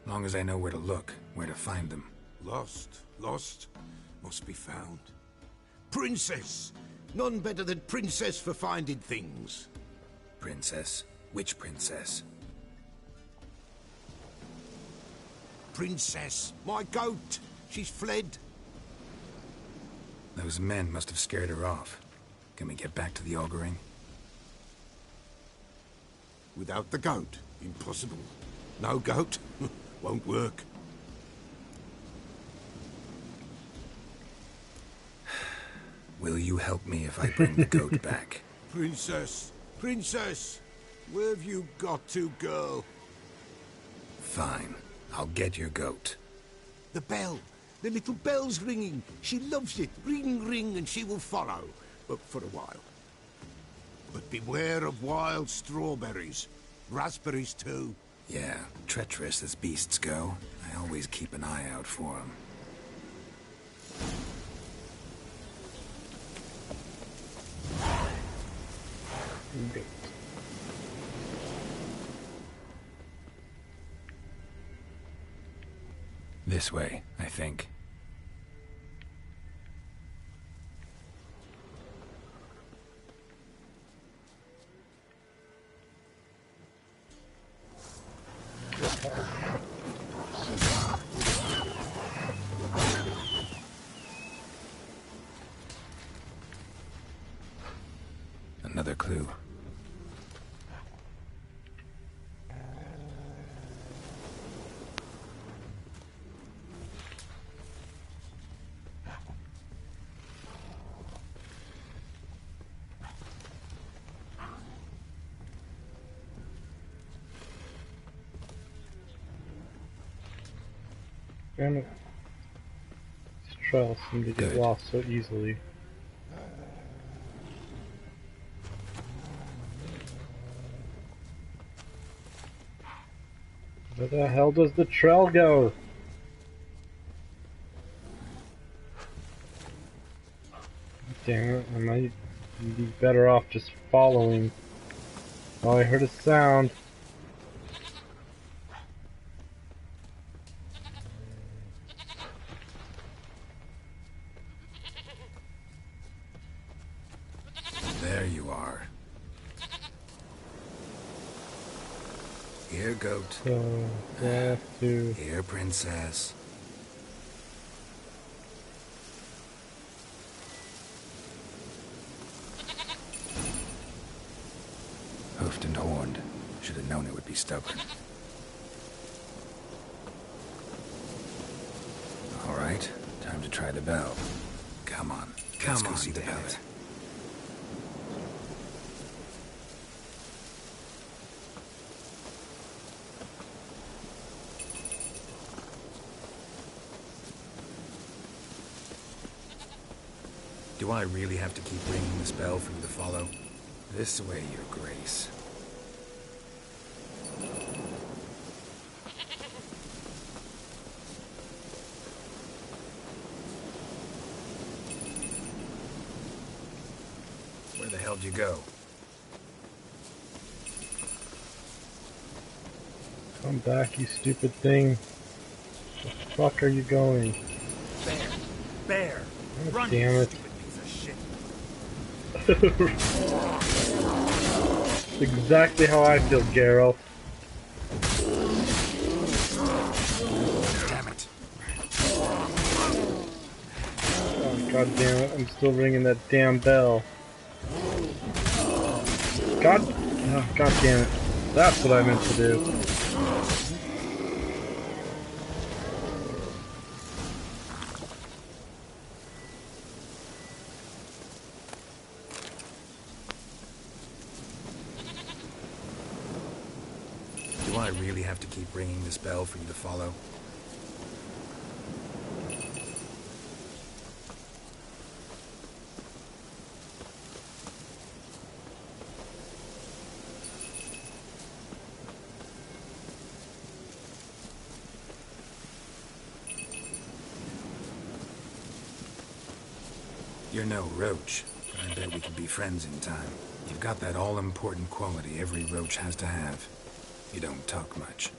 Long as I know where to look, where to find them. Lost, must be found. Princess! None better than Princess for finding things. Princess? Which princess? Princess, my goat! She's fled. Those men must have scared her off. Can we get back to the auguring? Without the goat, impossible. No goat, won't work. Will you help me if I bring the goat back? Princess, where have you got to, girl? Fine. I'll get your goat. The bell. The little bell's ringing. She loves it. Ring, ring, and she will follow. But for a while. But beware of wild strawberries. Raspberries, too. Yeah, treacherous as beasts go. I always keep an eye out for them. This way, I think. Another clue. Damn it. These trails seem to get lost so easily. Where the hell does the trail go? Damn it, I might be better off just following. Oh, I heard a sound. There you are. Here, goat. So, I have to... Here, princess. Hoofed and horned. Should have known it would be stubborn. All right, time to try the bell. Come on, let's go see the bell. Do I really have to keep ringing this bell for you to follow? This way, your grace. Where the hell'd you go? Come back, you stupid thing. Where the fuck are you going? Bear! God Run, damn you it. stupid piece of shit! That's exactly how I feel, Geralt. Damn it. Oh, God damn it, I'm still ringing that damn bell. God, oh, God damn it. That's what I meant to do. Do I really have to keep ringing this bell for you to follow? You're no roach, but I bet we could be friends in time. You've got that all-important quality every roach has to have. You don't talk much.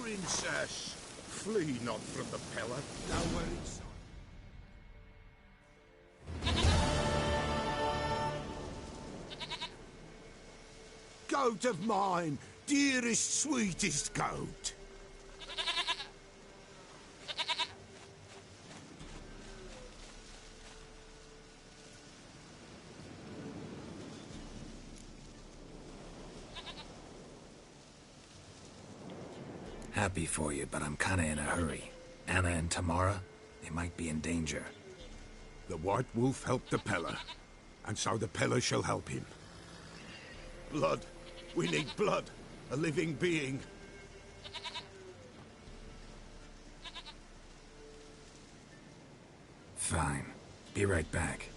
Princess, flee not from the pellet. Nowhere inside. Goat of mine, dearest, sweetest goat. Happy for you, but I'm kinda in a hurry. Anna and Tamara, they might be in danger. The White Wolf helped the Peller, and so the Peller shall help him. Blood. We need blood. A living being. Fine. Be right back.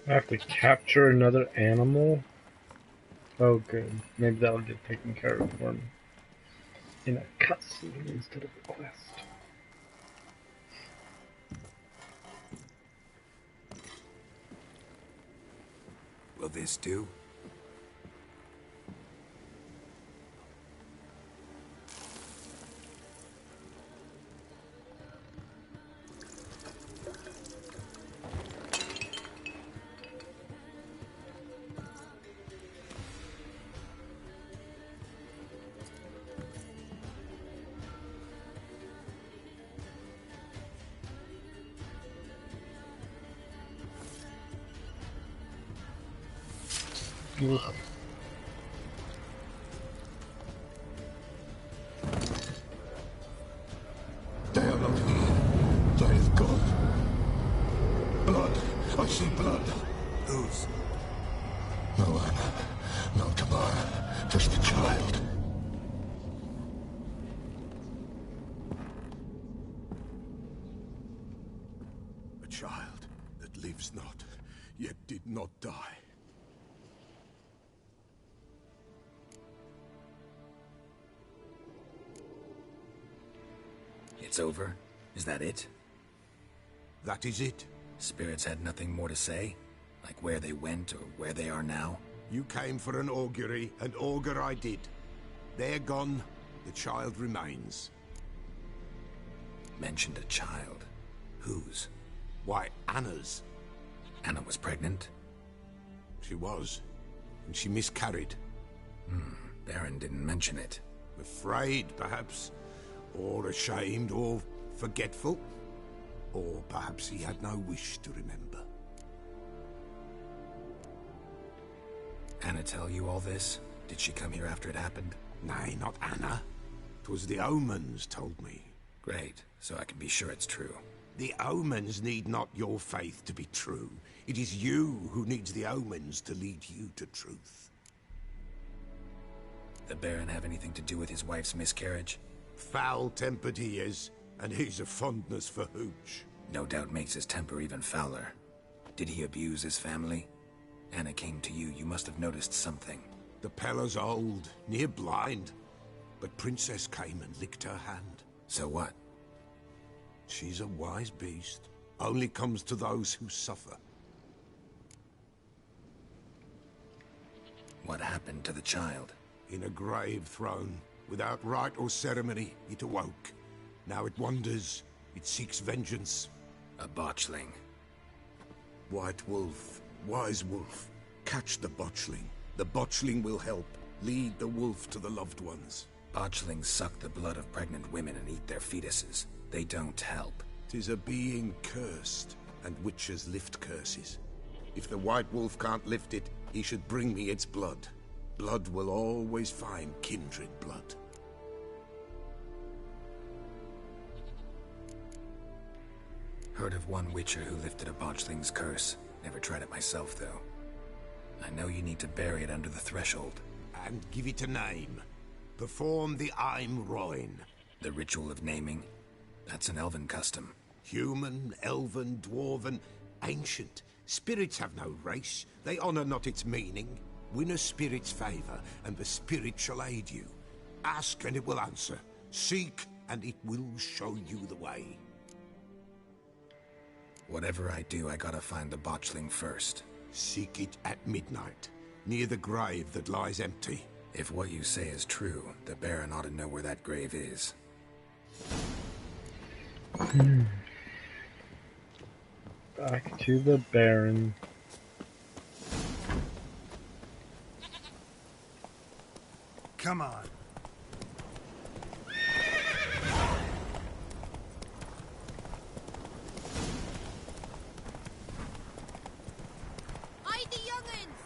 I have to capture another animal? Oh good. Maybe that'll get taken care of for me. In a cutscene instead of a quest. Will this do? Ugh. They are not here. They have gone. Blood. I see blood. Whose? No Anna. No Tamara. Just the child. A child that lives not, yet did not die. It's over? Is that it? That is it. Spirits had nothing more to say? Like where they went or where they are now? You came for an augury, and augur I did. They're gone. The child remains. Mentioned a child. Whose? Why, Anna's. Anna was pregnant? She was. And she miscarried. Baron didn't mention it. Afraid, perhaps. Or ashamed, or forgetful. Or perhaps he had no wish to remember. Anna tell you all this? Did she come here after it happened? Nay, not Anna. 'Twas the omens told me. Great, so I can be sure it's true. The omens need not your faith to be true. It is you who needs the omens to lead you to truth. The Baron have anything to do with his wife's miscarriage? Foul-tempered he is, and he's a fondness for hooch. No doubt makes his temper even fouler. Did he abuse his family? Anna came to you, you must have noticed something. The Peller's old, near blind, but Princess came and licked her hand. So what? She's a wise beast. Only comes to those who suffer. What happened to the child? In a grave thrown. Without rite or ceremony, it awoke. Now it wanders. It seeks vengeance. A botchling. White Wolf. Wise Wolf. Catch the botchling. The botchling will help. Lead the wolf to the loved ones. Botchlings suck the blood of pregnant women and eat their fetuses. They don't help. 'Tis a being cursed, and witches lift curses. If the White Wolf can't lift it, he should bring me its blood. Blood will always find kindred blood. Heard of one witcher who lifted a botchling's curse. Never tried it myself, though. I know you need to bury it under the threshold. And give it a name. Perform the Aim Roin. The ritual of naming? That's an elven custom. Human, elven, dwarven, ancient. Spirits have no race. They honor not its meaning. Win a spirit's favor, and the spirit shall aid you. Ask, and it will answer. Seek, and it will show you the way. Whatever I do, I gotta find the botchling first. Seek it at midnight, near the grave that lies empty. If what you say is true, the Baron ought to know where that grave is. Back to the Baron. Come on. Hide the young'uns!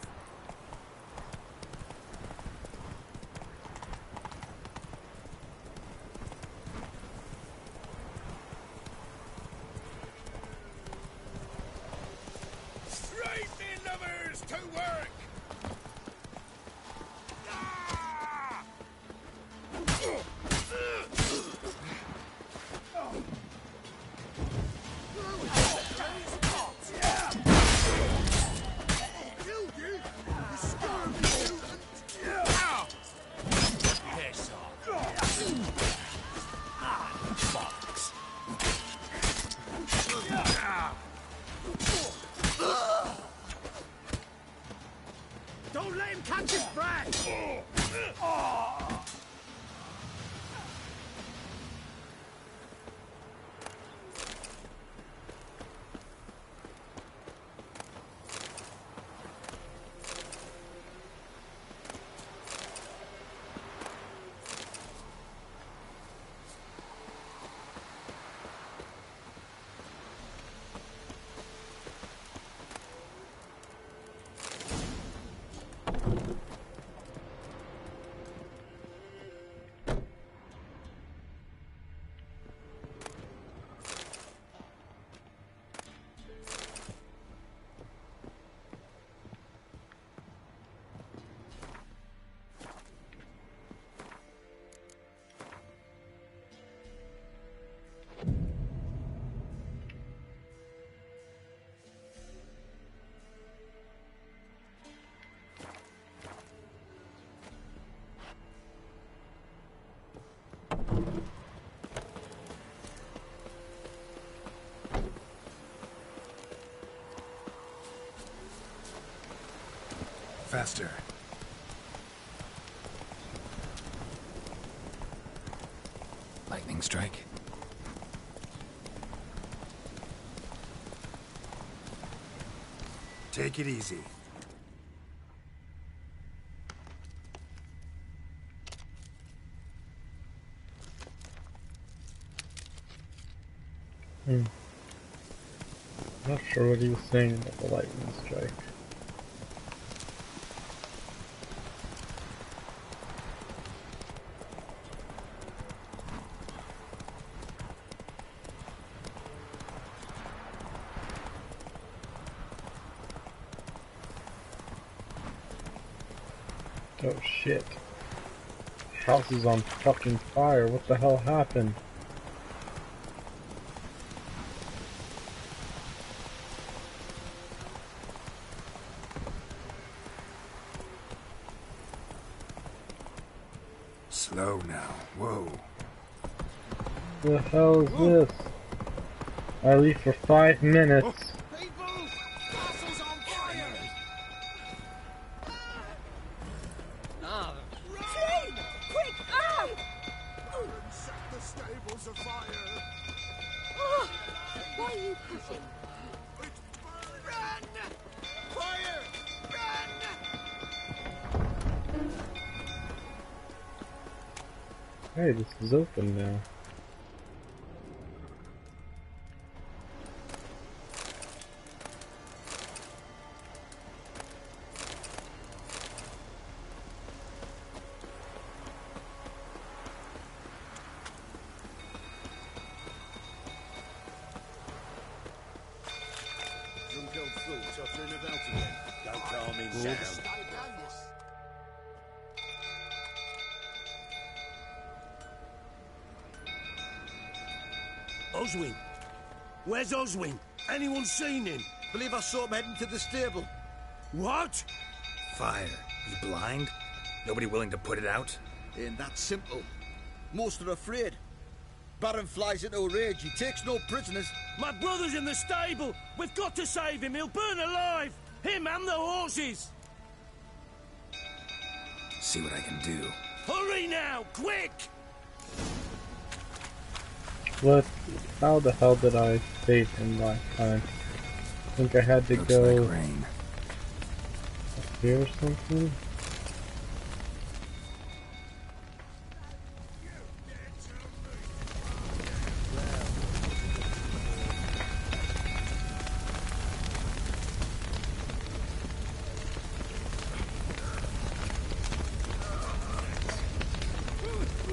Straight, me lovers, to work! Don't let him catch his breath! Faster. Lightning strike. Take it easy. Not sure what he was saying about the lightning strike. Oh shit. House is on fucking fire. What the hell happened? Slow now. Whoa. The hell is this? I leave for 5 minutes. Hey, this is open now. Drunk old fool tottering about again. Don't calm him down. Oswin? Where's Oswin? Anyone seen him? Believe I saw him heading to the stable. What? Fire. You blind? Nobody willing to put it out? Ain't that simple. Most are afraid. Baron flies into a rage. He takes no prisoners. My brother's in the stable. We've got to save him. He'll burn alive. Him and the horses. See what I can do. Hurry now, quick! What? How the hell did I save him last time? I think I had to go like rain. Up here or something.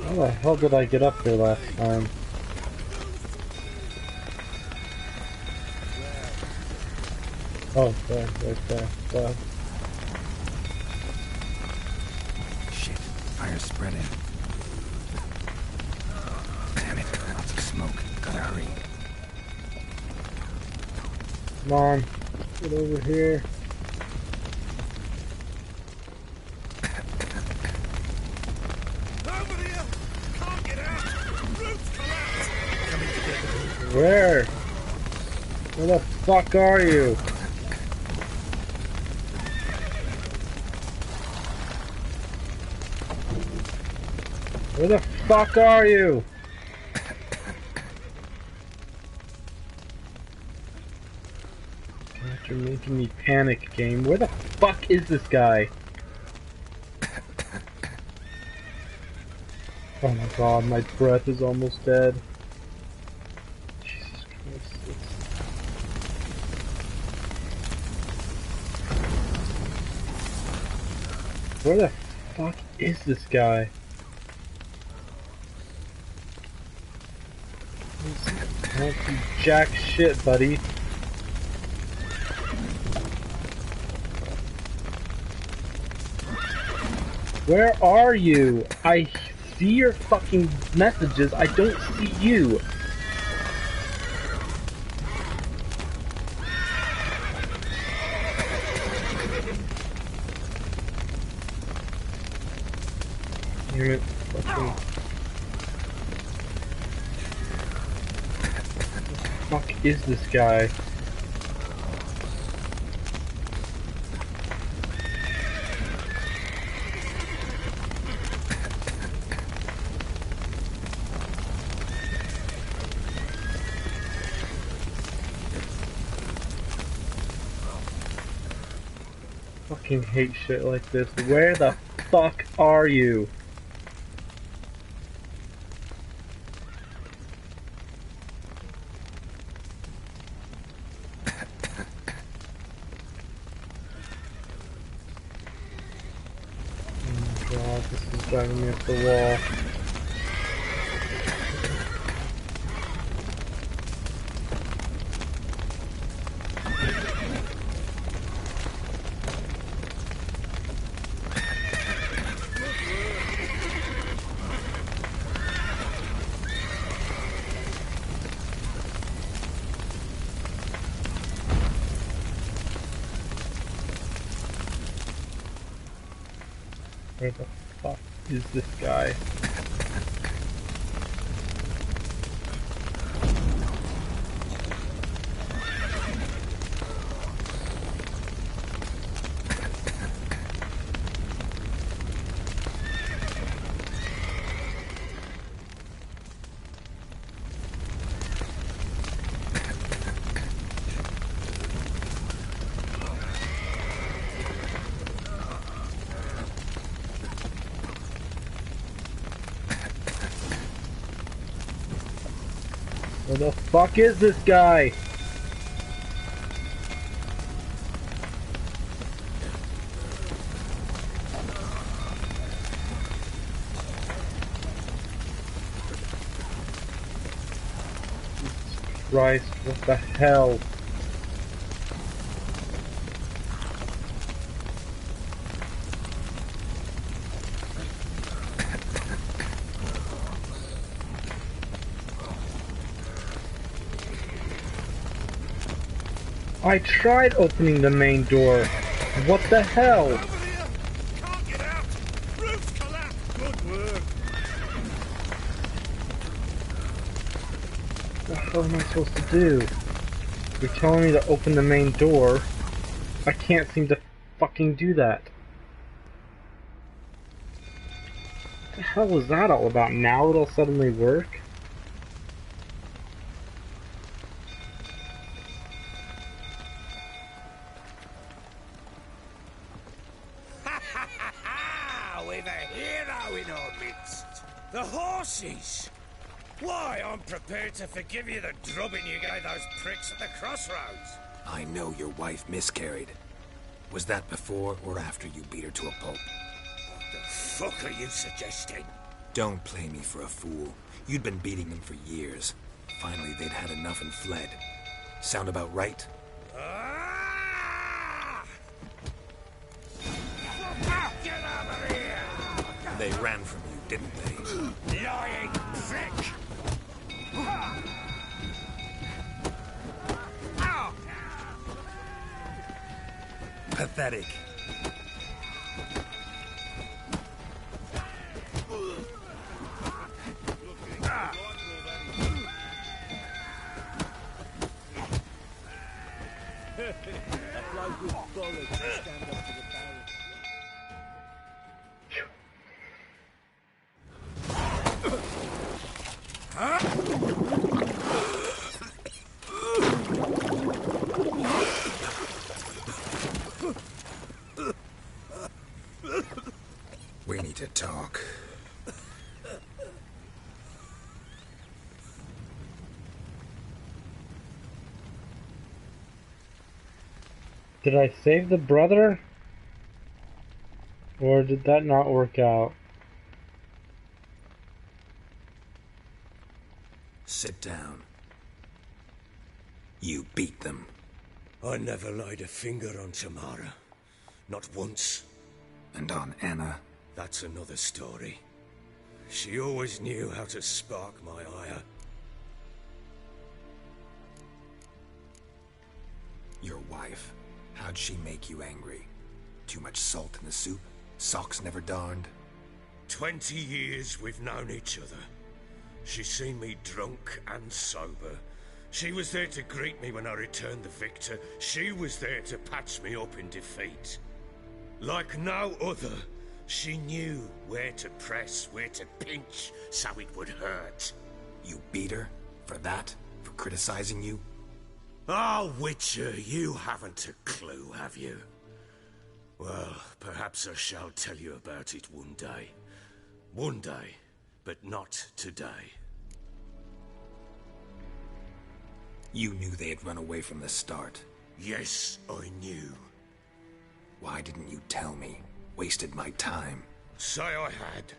How the hell did I get up there last time? Oh, there, right there. Shit, fire's spreading. Damn it, lots of smoke. Gotta hurry. Come on, get over here. Where? Where the fuck are you? Where the fuck are you? God, you're making me panic, game. Where the fuck is this guy? Oh my god, my breath is almost dead. Jesus Christ. Where the fuck is this guy? I don't see jack shit, buddy. Where are you? I see your fucking messages. I don't see you. Damn it. Fucking... What the fuck is this guy? Fucking hate shit like this. Where the fuck are you? Oh god, this is driving me up the wall. Where the fuck is this guy? Where the fuck is this guy? Jesus Christ, what the hell? I tried opening the main door. What the hell? hell am I supposed to do? You're telling me to open the main door. I can't seem to fucking do that. What the hell was that all about? Now it'll suddenly work? We've a hero in our midst. The horses! Why, I'm prepared to forgive you the drubbing you gave those pricks at the crossroads. I know your wife miscarried. Was that before or after you beat her to a pulp? What the fuck are you suggesting? Don't play me for a fool. You'd been beating them for years. Finally, they'd had enough and fled. Sound about right? Get over here! They ran from you, didn't they? Lying prick! Pathetic. That bloke with bollocks will stand up to the barrel. We need to talk. Did I save the brother? Or did that not work out? Sit down. You beat them. I never laid a finger on Tamara. Not once. And on Anna? That's another story. She always knew how to spark my ire. Your wife. How'd she make you angry? Too much salt in the soup? Socks never darned? 20 years we've known each other. She's seen me drunk and sober. She was there to greet me when I returned the victor. She was there to patch me up in defeat. Like no other, she knew where to press, where to pinch, so it would hurt. You beat her? For that? For criticizing you? Oh, Witcher, you haven't a clue, have you? Well, perhaps I shall tell you about it one day. One day, but not today. You knew they had run away from the start. Yes, I knew. Why didn't you tell me? Wasted my time. Say I had.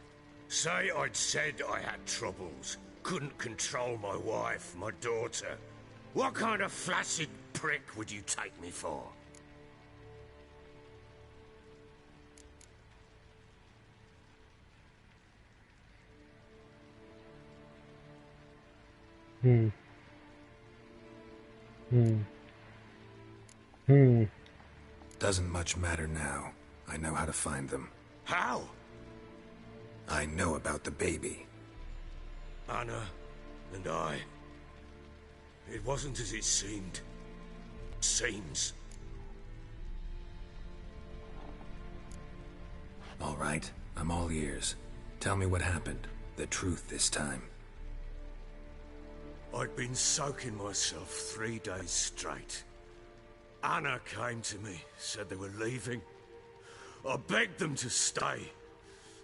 Say I'd said I had troubles. Couldn't control my wife, my daughter. What kind of flaccid prick would you take me for? Doesn't much matter now. I know how to find them. How? I know about the baby. Anna and I. It wasn't as it seemed. Seems. All right, I'm all ears. Tell me what happened. The truth this time. I'd been soaking myself 3 days straight. Anna came to me, said they were leaving. I begged them to stay.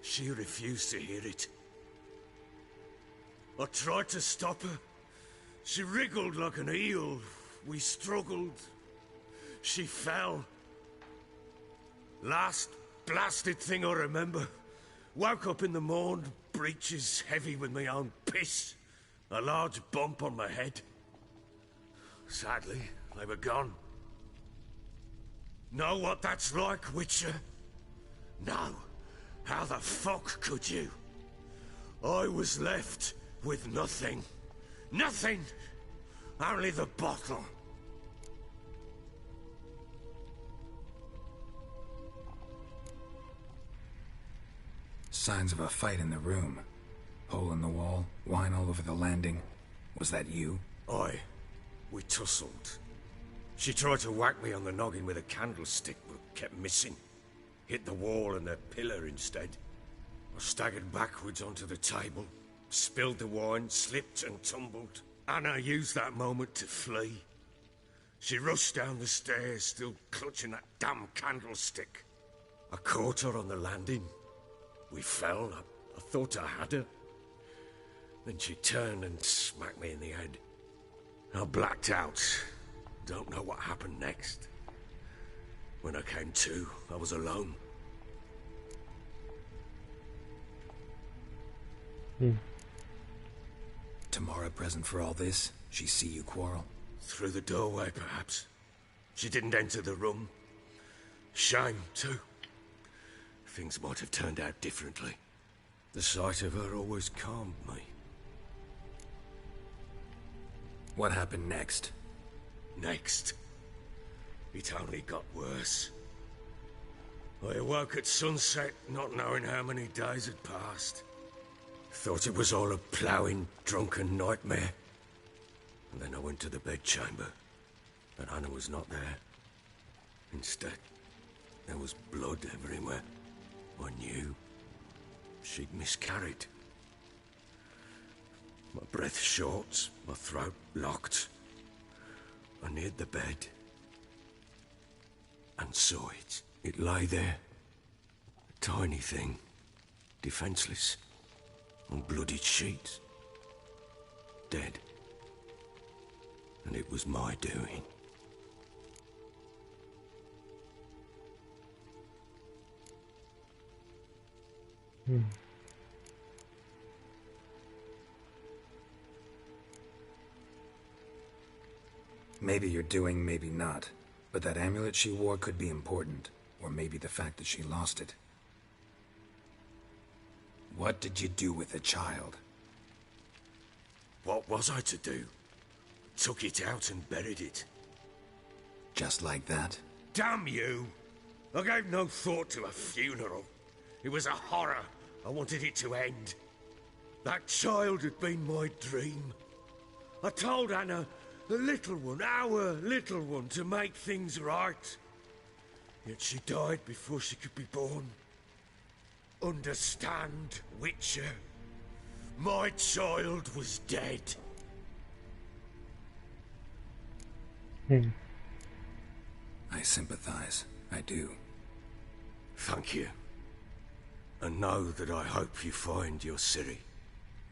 She refused to hear it. I tried to stop her. She wriggled like an eel. We struggled. She fell. Last blasted thing I remember. Woke up in the morn, breeches heavy with my own piss. A large bump on my head. Sadly, they were gone. Know what that's like, Witcher? No. How the fuck could you? I was left with nothing. Nothing! Only the bottle. Signs of a fight in the room. Hole in the wall, wine all over the landing. Was that you? We tussled. She tried to whack me on the noggin with a candlestick, but kept missing. Hit the wall and a pillar instead. I staggered backwards onto the table, spilled the wine, slipped and tumbled. Anna used that moment to flee. She rushed down the stairs, still clutching that damn candlestick. I caught her on the landing. We fell. I thought I had her. Then she turned and smacked me in the head. I blacked out. Don't know what happened next. When I came to, I was alone. Tamara present for all this? She see you quarrel? Through the doorway, perhaps. She didn't enter the room. Shame, too. Things might have turned out differently. The sight of her always calmed me. What happened next? Next? It only got worse. I awoke at sunset, not knowing how many days had passed. Thought it was all a ploughing, drunken nightmare. And then I went to the bedchamber, and Anna was not there. Instead, there was blood everywhere. I knew she'd miscarried. My breath short, my throat locked. I neared the bed and saw it. It lay there, a tiny thing, defenseless, on bloodied sheets, dead. And it was my doing. Maybe you're doing, maybe not. But that amulet she wore could be important. Or maybe the fact that she lost it. What did you do with the child? What was I to do? Took it out and buried it. Just like that? Damn you! I gave no thought to a funeral. It was a horror. I wanted it to end. That child had been my dream. I told Anna, the little one, our little one, to make things right. Yet she died before she could be born. Understand, Witcher? My child was dead. I sympathize. I do. Thank you. And know that I hope you find your Ciri.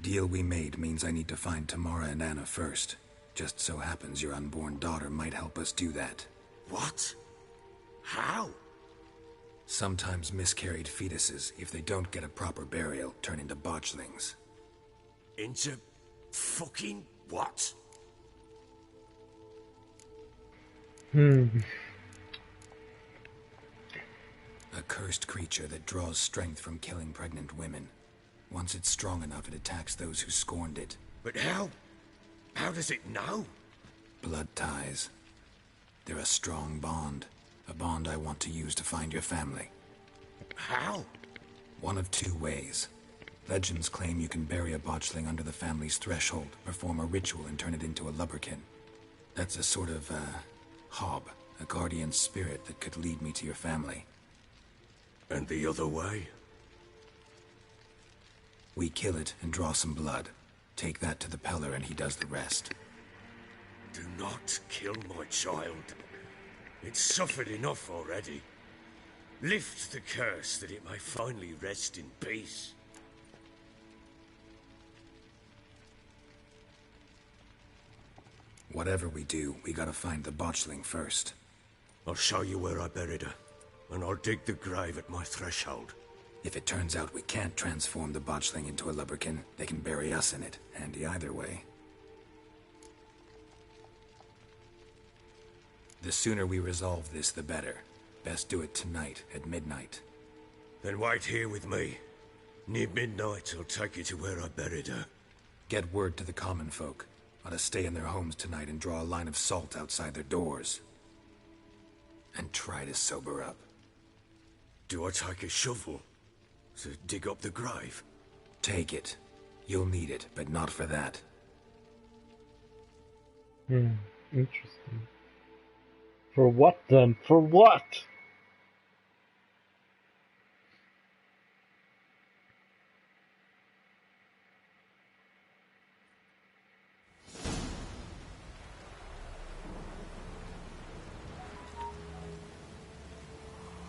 Deal we made means I need to find Tamara and Anna first. Just so happens your unborn daughter might help us do that. What? How? Sometimes miscarried fetuses, if they don't get a proper burial, turn into botchlings. Into fucking what? A cursed creature that draws strength from killing pregnant women. Once it's strong enough, it attacks those who scorned it. But how? How does it know? Blood ties. They're a strong bond. A bond I want to use to find your family. How? One of two ways. Legends claim you can bury a botchling under the family's threshold, perform a ritual and turn it into a lubberkin. That's a sort of, hob, a guardian spirit that could lead me to your family. And the other way? We kill it and draw some blood. Take that to the Peller and he does the rest. Do not kill my child. It's suffered enough already. Lift the curse that it may finally rest in peace. Whatever we do, we gotta find the botchling first. I'll show you where I buried her, and I'll dig the grave at my threshold. If it turns out we can't transform the botchling into a lubberkin, they can bury us in it. Handy either way. The sooner we resolve this, the better. Best do it tonight, at midnight. Then wait here with me. Near midnight, I'll take you to where I buried her. Get word to the common folk. Ought to stay in their homes tonight and draw a line of salt outside their doors. And try to sober up. Do I take a shovel to dig up the grave? Take it. You'll need it, but not for that. Interesting. For what then? For what?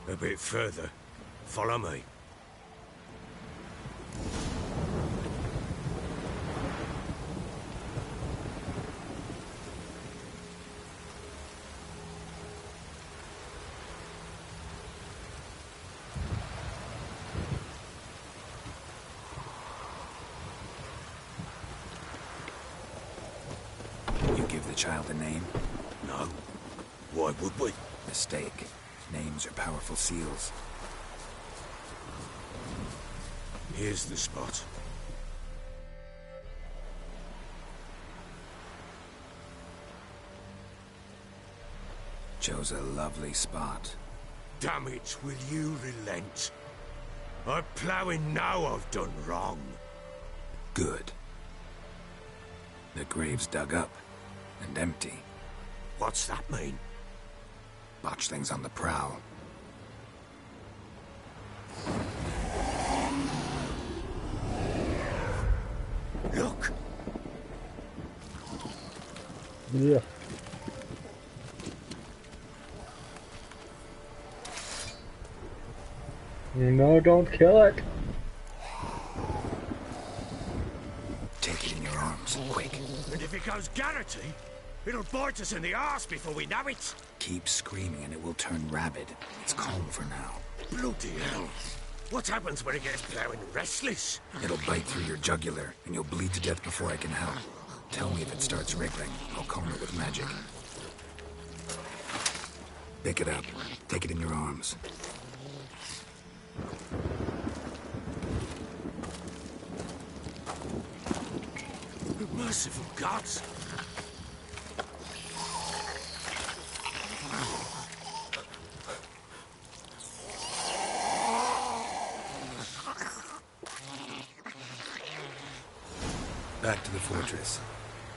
A bit further. Follow me. You give the child a name? No. Why would we? Mistake. Names are powerful seals. Here's the spot. Chose a lovely spot. Damn it, will you relent? I'm ploughing now I've done wrong. Good. The grave's dug up and empty. What's that mean? Botchlings on the prowl. Look! Yeah. No, don't kill it. Take it in your arms, quick. And if it goes Garrity, it'll bite us in the arse before we know it. Keep screaming and it will turn rabid. It's calm for now. Bloody hell. What happens when it gets plowing restless? It'll bite through your jugular and you'll bleed to death before I can help. Tell me if it starts wriggling. I'll calm it with magic. Pick it up. Take it in your arms. Merciful gods! Back to the fortress.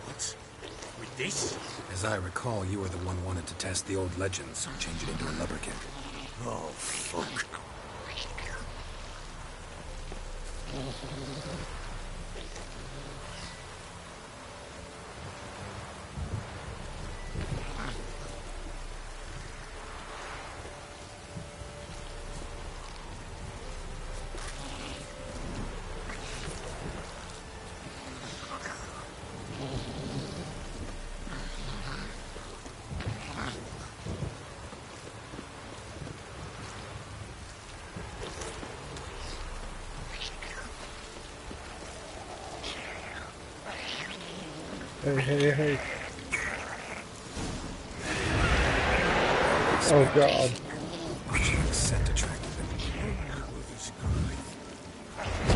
What? With this? As I recall, you were the one wanted to test the old legends, change it into a lubberkin. Oh, fuck. Hey. Oh god. Scent attracted them.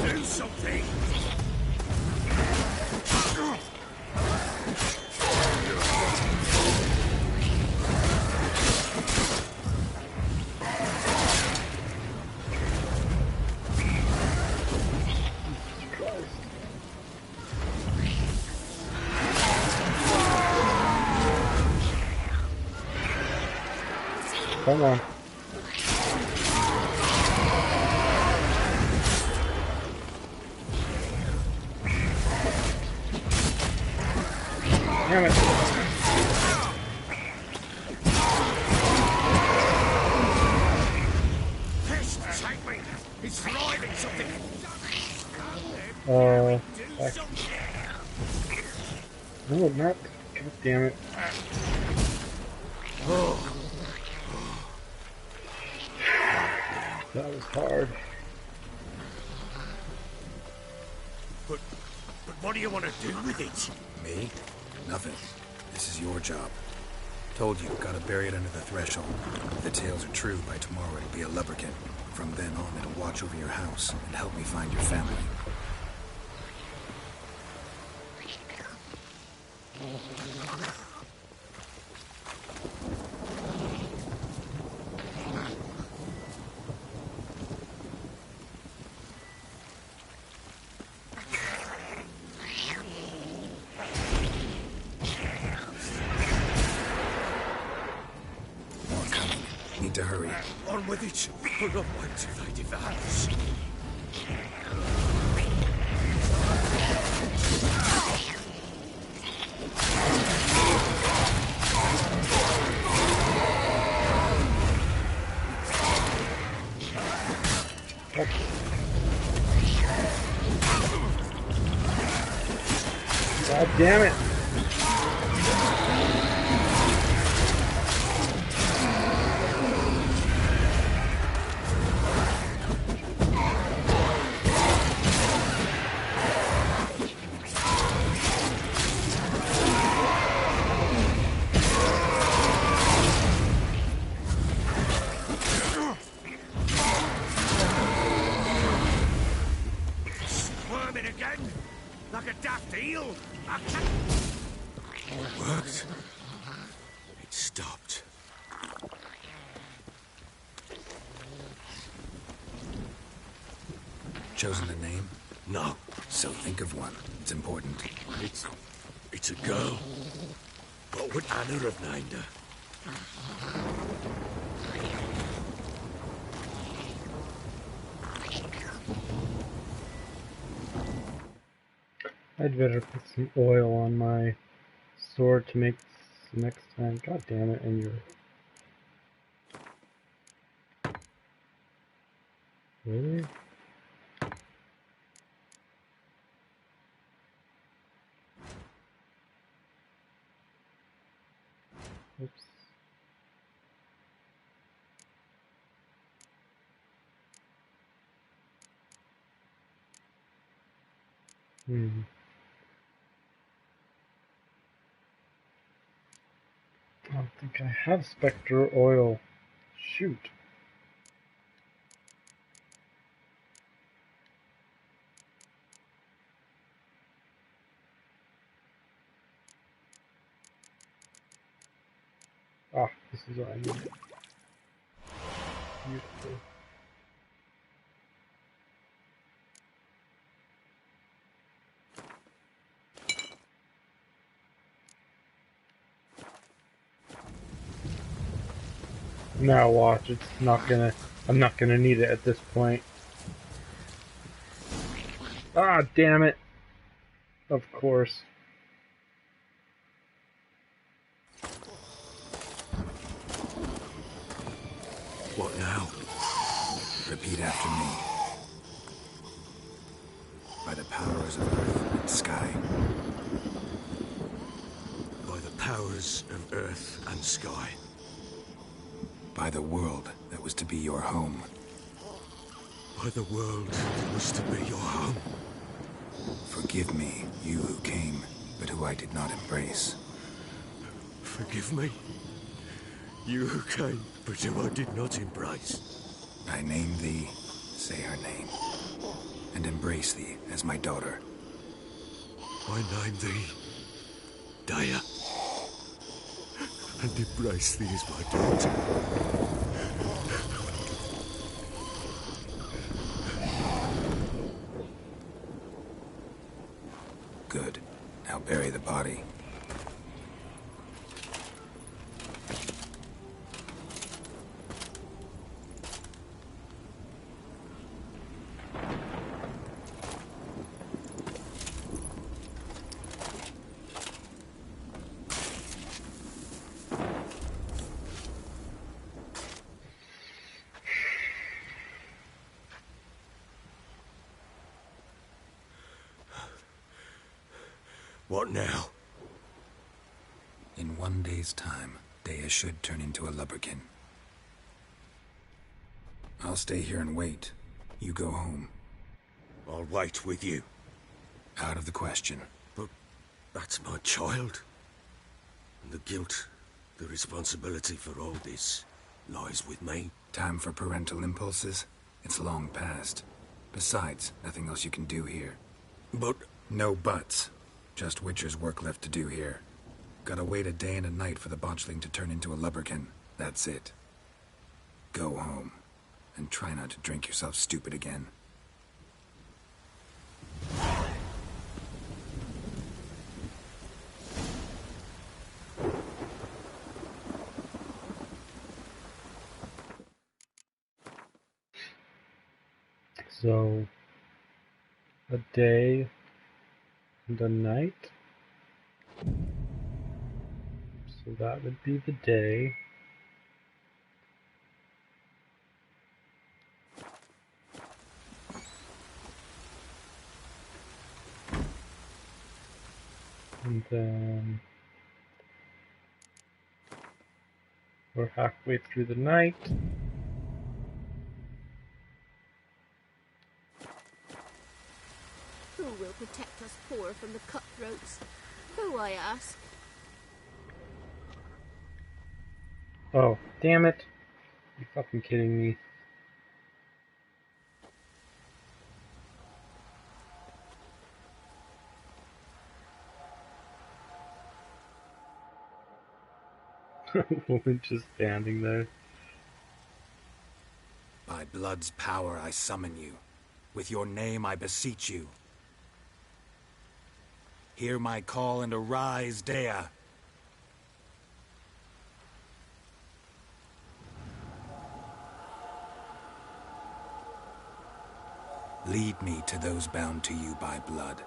Do something! Come on. Damn it. Pest, take me! It's driving something! Back. No, not. God damn it. Oh. That was hard. But what do you want to do with it? Me? Nothing. This is your job. Told you, gotta bury it under the threshold. If the tales are true, by tomorrow it'll be a lubberkin. From then on, it'll watch over your house and help me find your family. to hurry. On with it, or not one till they devours. God damn it! Squirming again, like a daft eel. Worked. It stopped. Chosen a name? No. So think of one. It's important. It's a girl. What would Anna have named her? I'd better put some oil on my sword to make this next time. God damn it, and you're... Really? Oops. I don't think I have Spectre oil. Shoot. Ah, this is what I need. Beautiful. Now watch, it's not gonna... I'm not gonna need it at this point. Ah, damn it! Of course. What now? Repeat after me. By the powers of earth and sky. By the powers of earth and sky. By the world that was to be your home. By the world that was to be your home. Forgive me, you who came, but who I did not embrace. Forgive me, you who came, but who I did not embrace. I name thee, say her name, and embrace thee as my daughter. I name thee, Daya, and embrace thee as my daughter. Good. Now bury the body. What now? In 1 day's time, Daya should turn into a lubberkin. I'll stay here and wait. You go home. I'll wait with you. Out of the question. But that's my child. And the guilt, the responsibility for all this lies with me. Time for parental impulses? It's long past. Besides, nothing else you can do here. But... No buts. Just Witcher's work left to do here. Gotta wait a day and a night for the botchling to turn into a lubberkin. That's it. Go home. And try not to drink yourself stupid again. So, a day and a night. So that would be the day. And then we're halfway through the night. Who will protect us poor from the cutthroats? Who, I ask? Oh, damn it. You fucking kidding me? Woman just standing there. By blood's power I summon you. With your name I beseech you. Hear my call and arise, Dea. Lead me to those bound to you by blood.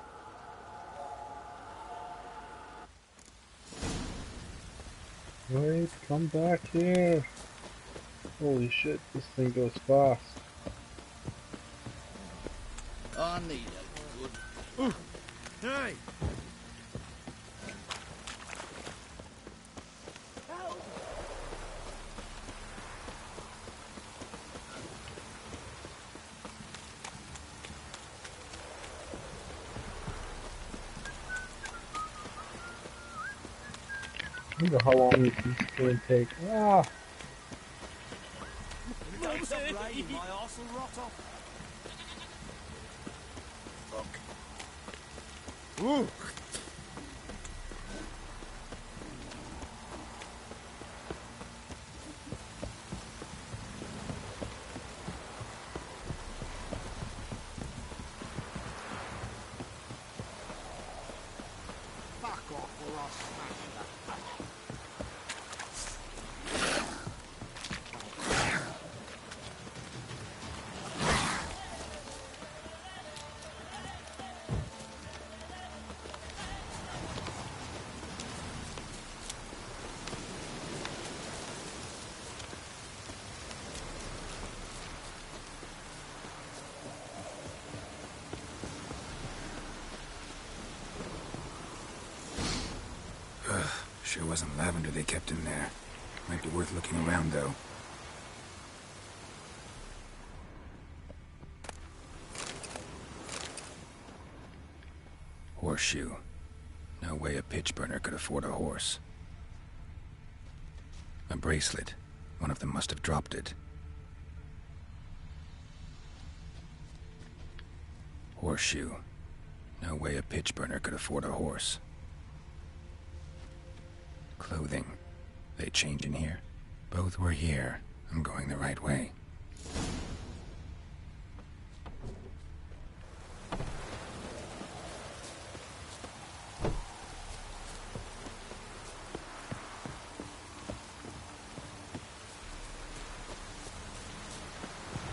Wait, come back here. Holy shit, this thing goes fast. I need a good... Hey! I wonder how long this is going to take. Ah! Don't stop raining, my arse will rot off. Fuck. Ooh! Fuck off or I'll smash that. Sure wasn't lavender they kept in there. Might be worth looking around, though. Horseshoe. No way a pitch burner could afford a horse. A bracelet. One of them must have dropped it. Horseshoe. No way a pitch burner could afford a horse. Clothing. They change in here? Both were here. I'm going the right way.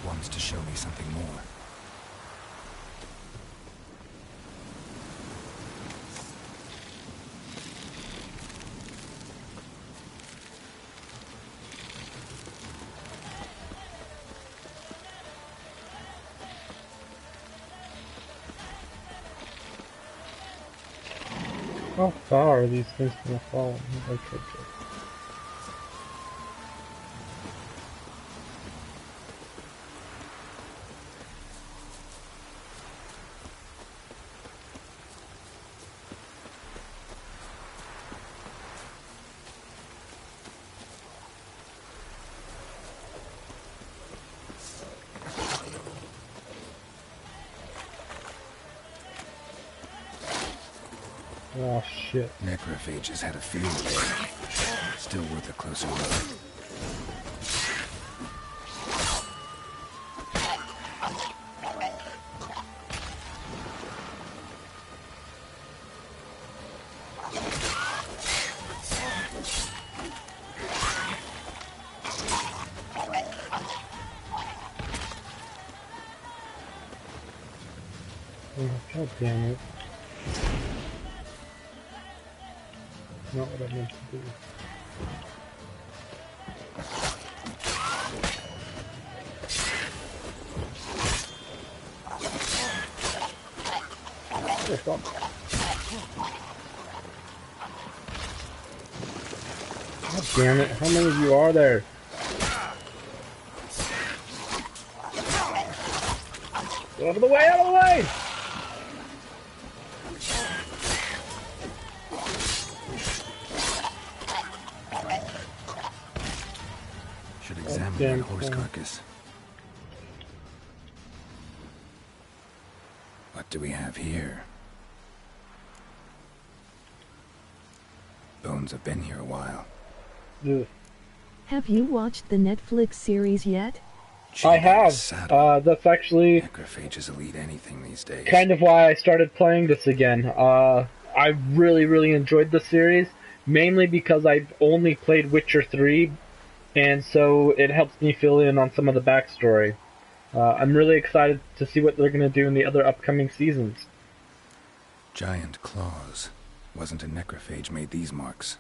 Wants to show me something more. How far are these things gonna fall? Okay, good. Oh shit. Necrophages had a field day. Still worth a closer look. Oh, God damn it. Not what I meant to do. Oh, fuck. God damn it, how many of you are there? Out of the way, out of the way! Should examine that horse carcass. What do we have here? Bones have been here a while. Ugh. Have you watched the Netflix series yet? I have. That's actually Necrophages will eat anything these days. kind of why I started playing this again. I really enjoyed the series, mainly because I've only played Witcher 3, and so it helps me fill in on some of the backstory. I'm really excited to see what they're going to do in the other upcoming seasons. Giant claws. Wasn't a necrophage made these marks.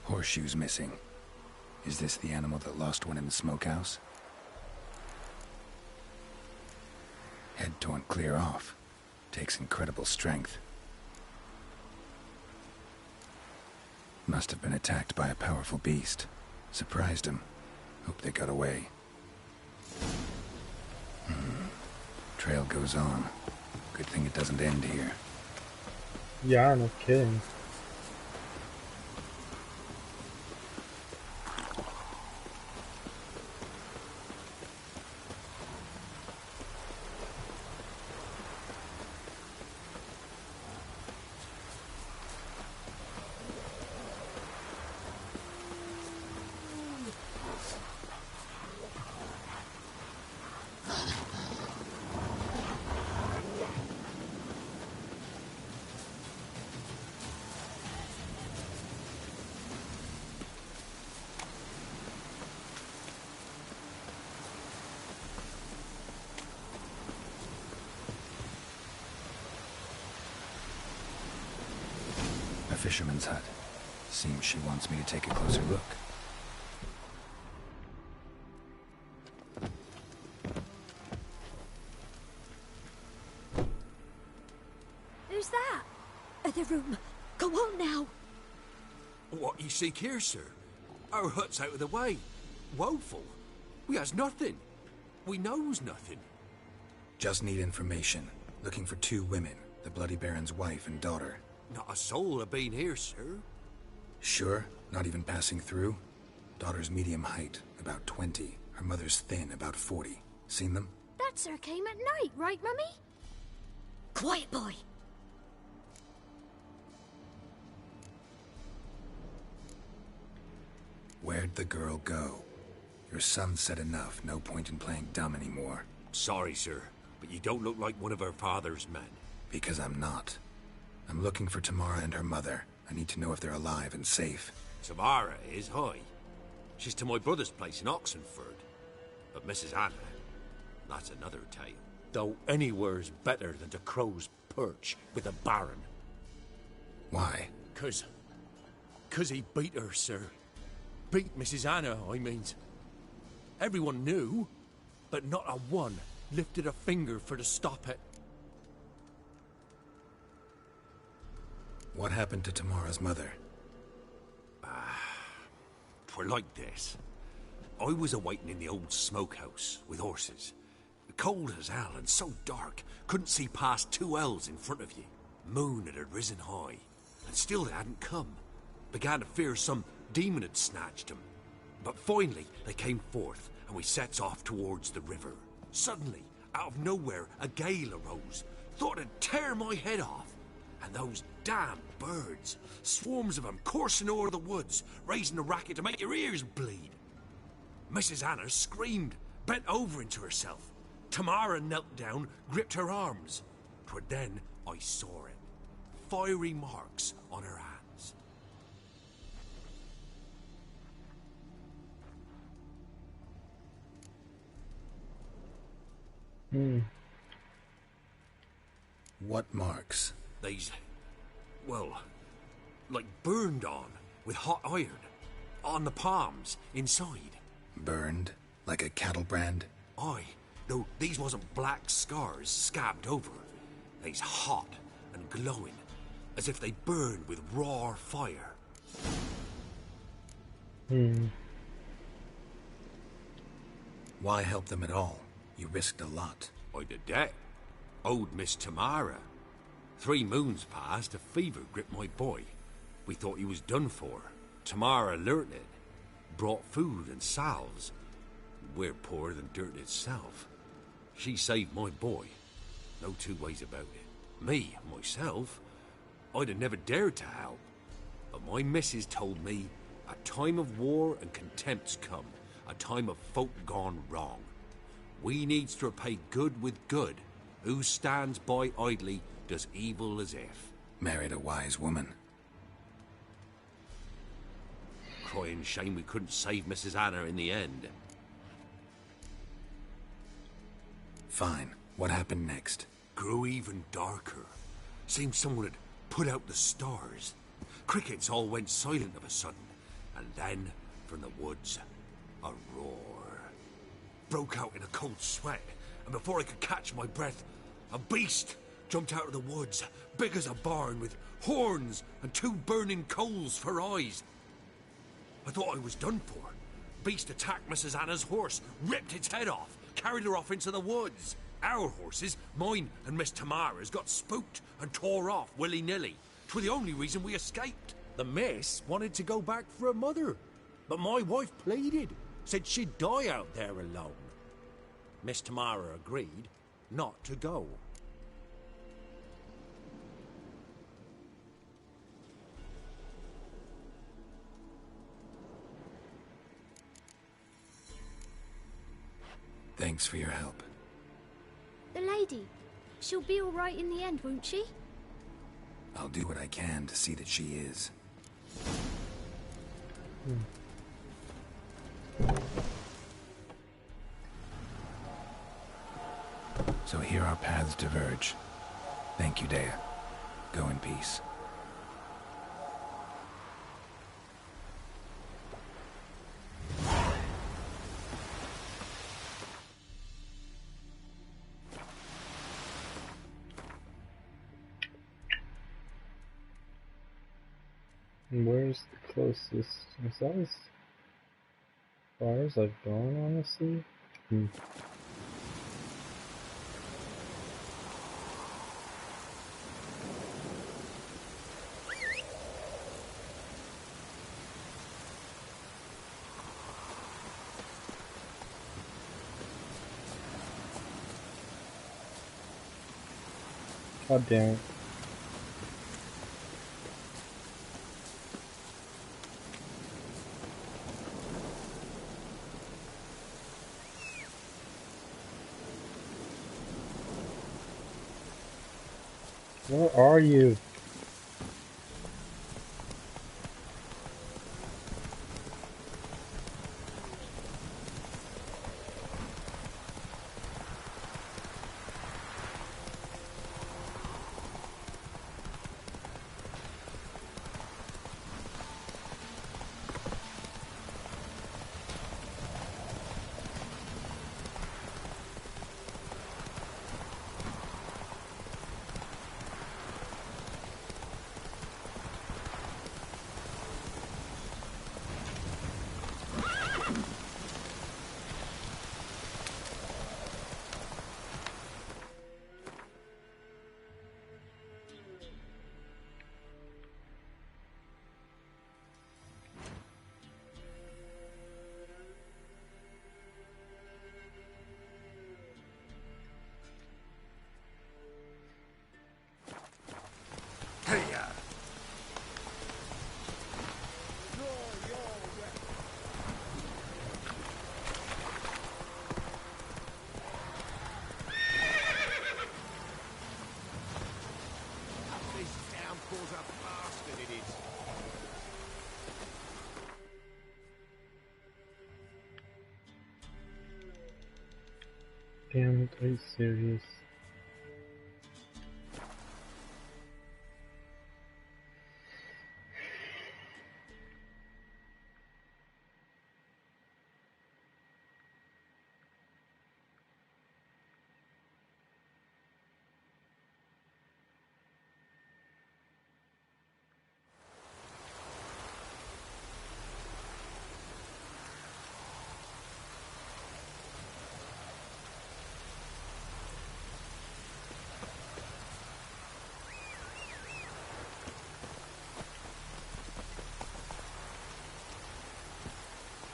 Horseshoes missing. Is this the animal that lost one in the smokehouse? Head torn clear off. Takes incredible strength. Must have been attacked by a powerful beast. Surprised him. Hope they got away. Trail goes on. Good thing it doesn't end here. Yeah, no kidding. Fisherman's hut. Seems she wants me to take a closer look. Who's that? The room. Go on now. What you seek here, sir? Our hut's out of the way. Woeful. We has nothing. We knows nothing. Just need information. Looking for 2 women. The Bloody Baron's wife and daughter. Not a soul have been here, sir. Sure? Not even passing through? Daughter's medium height, about 20. Her mother's thin, about 40. Seen them? That sir came at night, right, Mummy? Quiet, boy. Where'd the girl go? Your son said enough. No point in playing dumb anymore. Sorry, sir, but you don't look like one of her father's men. Because I'm not. I'm looking for Tamara and her mother. I need to know if they're alive and safe. Tamara is, hi. She's to my brother's place in Oxenford. But Mrs. Anna, that's another tale. Though anywhere's better than to Crow's Perch with a Baron. Why? 'Cause he beat her, sir. Beat Mrs. Anna, I means. Everyone knew, but not a one lifted a finger for to stop it. What happened to Tamara's mother? 'Twere like this. I was awaiting in the old smokehouse with horses. Cold as hell and so dark, couldn't see past 2 ells in front of you. Moon had risen high, and still they hadn't come. Began to fear some demon had snatched them. But finally they came forth, and we sets off towards the river. Suddenly, out of nowhere, a gale arose. Thought it'd tear my head off. And those damn birds, swarms of them coursing o'er the woods, raising a racket to make your ears bleed. Mrs. Anna screamed, bent over into herself. Tamara knelt down, gripped her arms. 'Twere then I saw it. Fiery marks on her hands. What marks? These, well, like burned on with hot iron. On the palms, inside. Burned? Like a cattle brand? Aye. No, these wasn't black scars scabbed over. They's hot and glowing, as if they burned with raw fire. Why help them at all? You risked a lot. I did that. Owed Miss Tamara. 3 moons passed, a fever gripped my boy. We thought he was done for. Tamara learnt it. Brought food and salves. We're poorer than dirt itself. She saved my boy. No 2 ways about it. Me, myself, I'd have never dared to help. But my missus told me a time of war and contempt's come. A time of folk gone wrong. We needs to repay good with good. Who stands by idly does evil as if. Married a wise woman. Crying shame we couldn't save Mrs. Anna in the end. Fine. What happened next? Grew even darker. Seemed someone had put out the stars. Crickets all went silent of a sudden. And then, from the woods, a roar. Broke out in a cold sweat, and before I could catch my breath, a beast jumped out of the woods, big as a barn, with horns and 2 burning coals for eyes. I thought I was done for. Beast attacked Mrs. Anna's horse, ripped its head off, carried her off into the woods. Our horses, mine and Miss Tamara's, got spooked and tore off willy-nilly. 'Twas the only reason we escaped. The miss wanted to go back for her mother, but my wife pleaded, said she'd die out there alone. Miss Tamara agreed not to go. Thanks for your help. The lady. She'll be all right in the end, won't she? I'll do what I can to see that she is. So here our paths diverge. Thank you, Dea. Go in peace. Where's the closest? Is that as far as I've gone, honestly? God damn it. Where are you? Damn it, are you serious?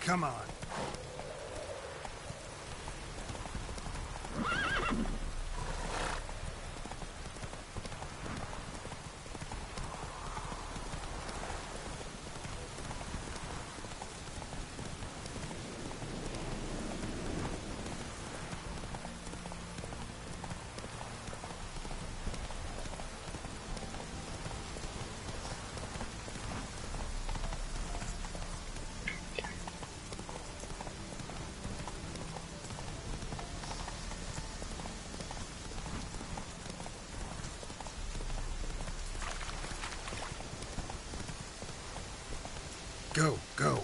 Come on. Go, go.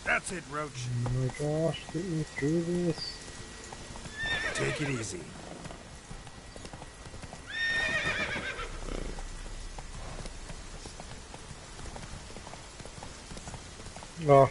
That's it, Roach. Oh my gosh, get me through this. Take it easy. Oh.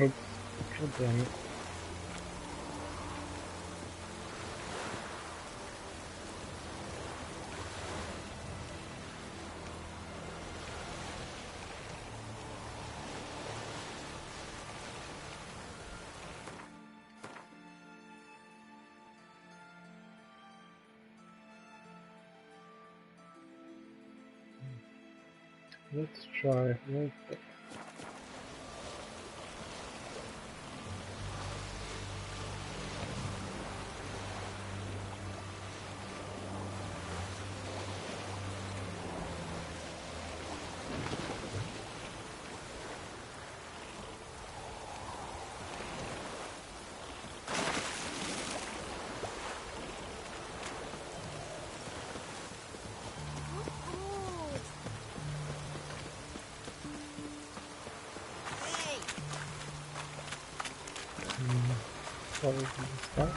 Oops. God damn it. Let's try right there. Probably this box.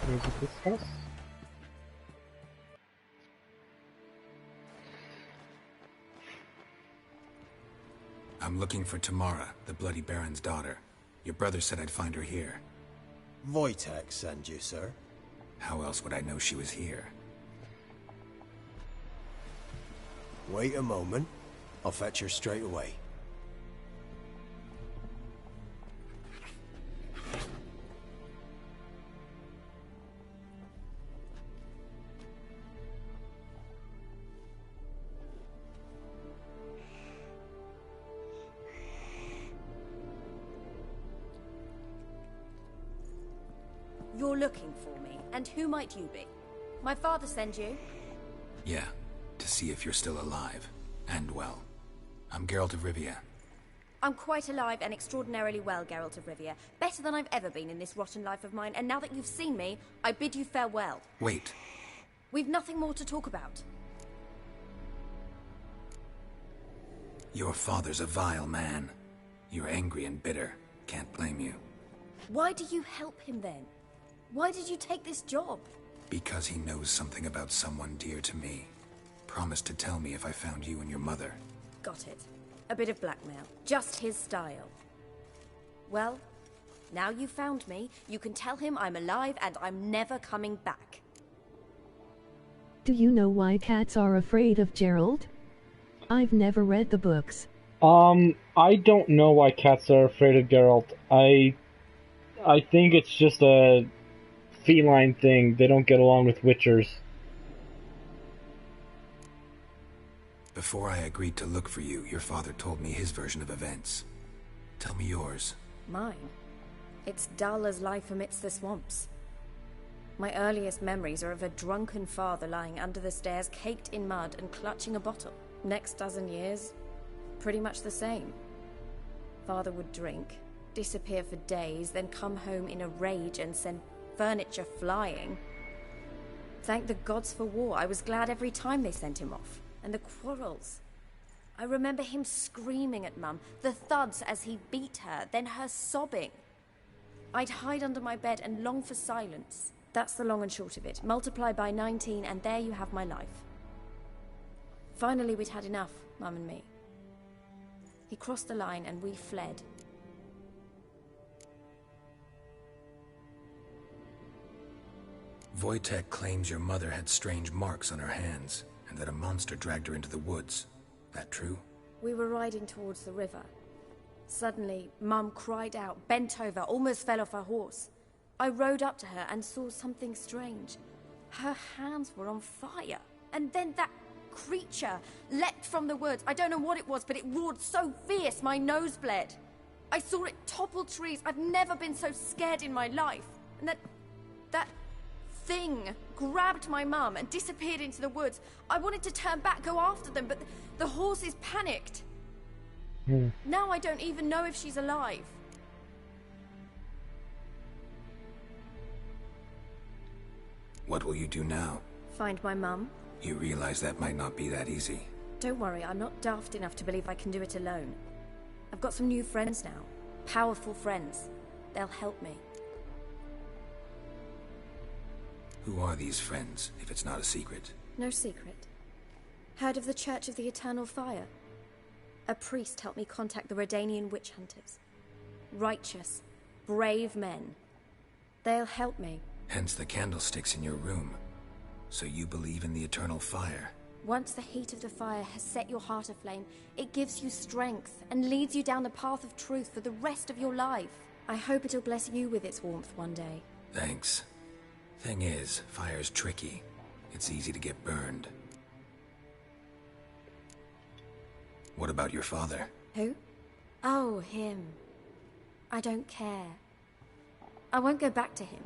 Maybe this house? I'm looking for Tamara, the Bloody Baron's daughter. Your brother said I'd find her here. Wojtek sent you, sir. How else would I know she was here? Wait a moment. I'll fetch her straight away. You're looking for me, and who might you be? My father sent you? Yeah, to see if you're still alive. And well. I'm Geralt of Rivia. I'm quite alive and extraordinarily well, Geralt of Rivia. Better than I've ever been in this rotten life of mine, and now that you've seen me, I bid you farewell. Wait. We've nothing more to talk about. Your father's a vile man. You're angry and bitter. Can't blame you. Why do you help him then? Why did you take this job? Because he knows something about someone dear to me. Promised to tell me if I found you and your mother. Got it. A bit of blackmail. Just his style. Well, now you found me, you can tell him I'm alive and I'm never coming back. Do you know why cats are afraid of Gerald? I've never read the books. I don't know why cats are afraid of Geralt. I think it's just a feline thing. They don't get along with witchers. Before I agreed to look for you, your father told me his version of events. Tell me yours. Mine? It's dull as life amidst the swamps. My earliest memories are of a drunken father lying under the stairs, caked in mud and clutching a bottle. Next dozen years, pretty much the same. Father would drink, disappear for days, then come home in a rage and send furniture flying. Thank the gods for war. I was glad every time they sent him off. And the quarrels. I remember him screaming at Mum, the thuds as he beat her, then her sobbing. I'd hide under my bed and long for silence. That's the long and short of it. Multiply by 19 and there you have my life. Finally we'd had enough, Mum and me. He crossed the line and we fled. Wojtek claims your mother had strange marks on her hands, and that a monster dragged her into the woods. That true? We were riding towards the river. Suddenly, Mum cried out, bent over, almost fell off her horse. I rode up to her and saw something strange. Her hands were on fire. And then that creature leapt from the woods. I don't know what it was, but it roared so fierce my nose bled. I saw it topple trees. I've never been so scared in my life. And that thing grabbed my mum and disappeared into the woods. I wanted to turn back, go after them, but the horses panicked. Now I don't even know if she's alive. What will you do now? Find my mum. You realize that might not be that easy. Don't worry, I'm not daft enough to believe I can do it alone. I've got some new friends now. Powerful friends. They'll help me. Who are these friends, if it's not a secret? No secret. Heard of the Church of the Eternal Fire? A priest helped me contact the Redanian witch hunters. Righteous, brave men. They'll help me. Hence the candlesticks in your room. So you believe in the eternal fire? Once the heat of the fire has set your heart aflame, it gives you strength and leads you down the path of truth for the rest of your life. I hope it'll bless you with its warmth one day. Thanks. Thing is, fire's tricky. It's easy to get burned. What about your father? Who? Oh, him. I don't care. I won't go back to him.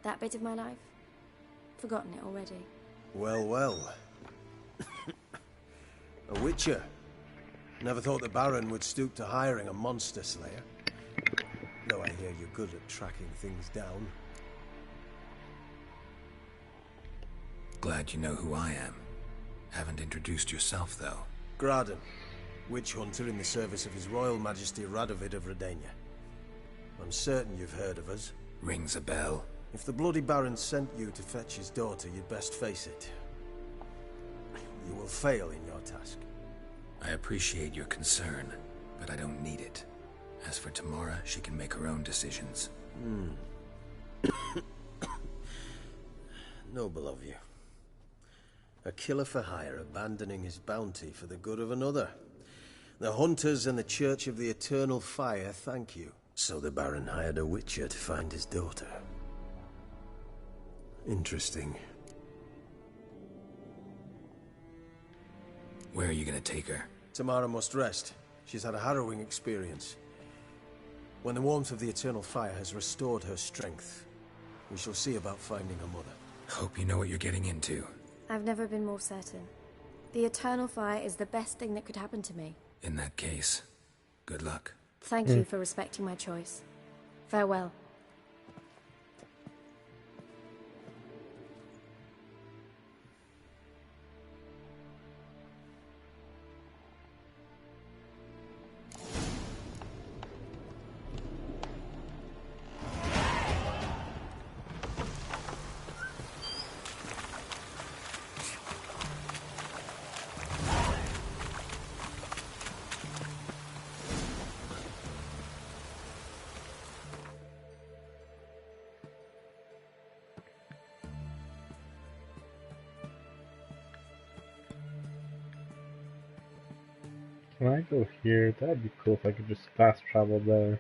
That bit of my life? Forgotten it already. Well, well. A witcher. Never thought the Baron would stoop to hiring a monster slayer. Though I hear you're good at tracking things down. Glad you know who I am. Haven't introduced yourself, though. Graden, witch hunter in the service of His Royal Majesty Radovid of Redania. I'm certain you've heard of us. Rings a bell. If the Bloody Baron sent you to fetch his daughter, you'd best face it. You will fail in your task. I appreciate your concern, but I don't need it. As for Tamara, she can make her own decisions. Noble of you. A killer for hire abandoning his bounty for the good of another. The hunters and the Church of the Eternal Fire thank you. So the Baron hired a witcher to find his daughter. Interesting. Where are you gonna take her? Tamara must rest. She's had a harrowing experience. When the warmth of the Eternal Fire has restored her strength, we shall see about finding her mother. Hope you know what you're getting into. I've never been more certain. The Eternal Fire is the best thing that could happen to me. In that case, Good luck. Thank you for respecting my choice. Farewell. Can I go here? That'd be cool if I could just fast travel there.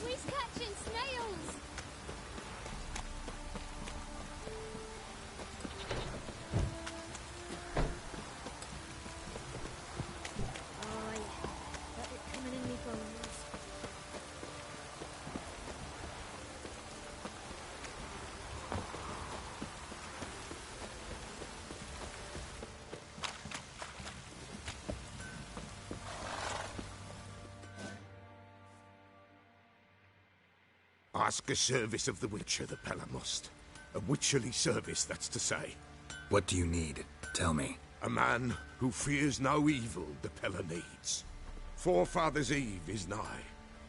We's catching snails! Oh, yeah. Got it coming in me bones. Ask a service of the Witcher, the Pella must. A witcherly service, that's to say. What do you need? Tell me. A man who fears no evil the Pella needs. Forefathers' Eve is nigh.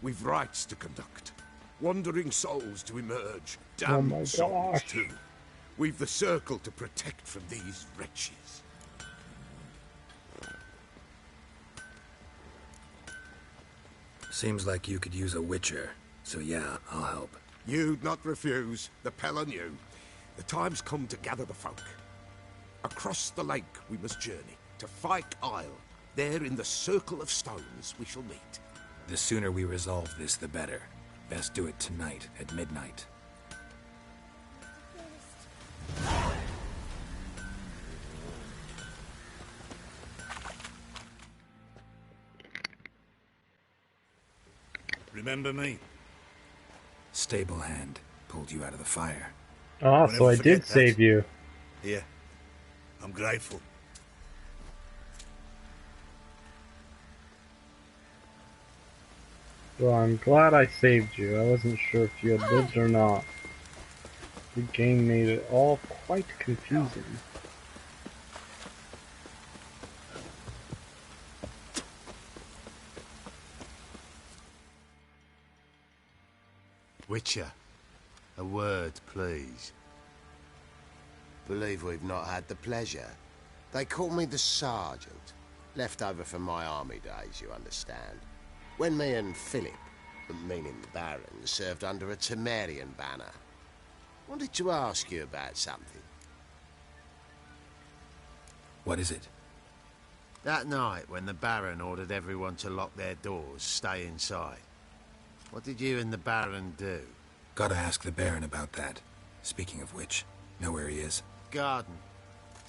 We've rites to conduct. Wandering souls to emerge. Damned souls too. We've the circle to protect from these wretches. Seems like you could use a witcher. So yeah, I'll help. You'd not refuse. The Pella knew. The time's come to gather the folk. Across the lake we must journey, to Fyke Isle. There in the circle of stones we shall meet. The sooner we resolve this, the better. Best do it tonight, at midnight. Remember me? Stable hand pulled you out of the fire. Ah, so I did save you. Yeah. I'm grateful. Well, I'm glad I saved you. I wasn't sure if you had lived or not. The game made it all quite confusing. Witcher, a word, please. Believe we've not had the pleasure. They call me the Sergeant. Left over from my army days, you understand. When me and Philip, meaning the Baron, served under a Temerian banner. Wanted to ask you about something. What is it? That night when the Baron ordered everyone to lock their doors, stay inside. What did you and the Baron do? Gotta ask the Baron about that. Speaking of which, know where he is? Garden.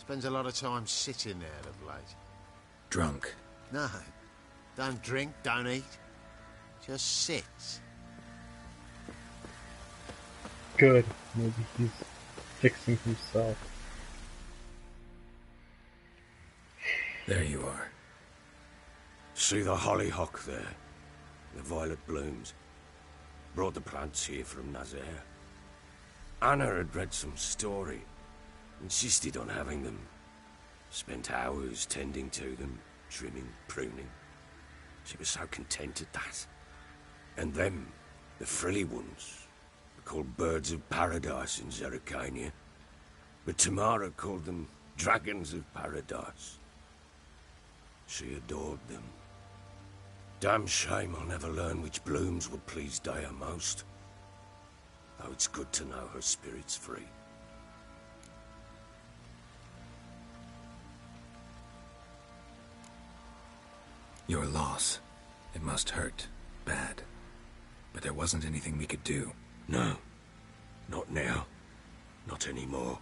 Spends a lot of time sitting there of late. Drunk. No. Don't drink, don't eat. Just sits. Good. Maybe he's fixing himself. There you are. See the hollyhock there? The violet blooms. Brought the plants here from Nazaire. Anna had read some story. Insisted on having them. Spent hours tending to them, trimming, pruning. She was so content at that. And them, the frilly ones, were called birds of paradise in Zerrikania. But Tamara called them dragons of paradise. She adored them. Damn shame I'll never learn which blooms would please Daya most. though it's good to know her spirit's free. Your loss. It must hurt. Bad. But there wasn't anything we could do. No. Not now. Not anymore.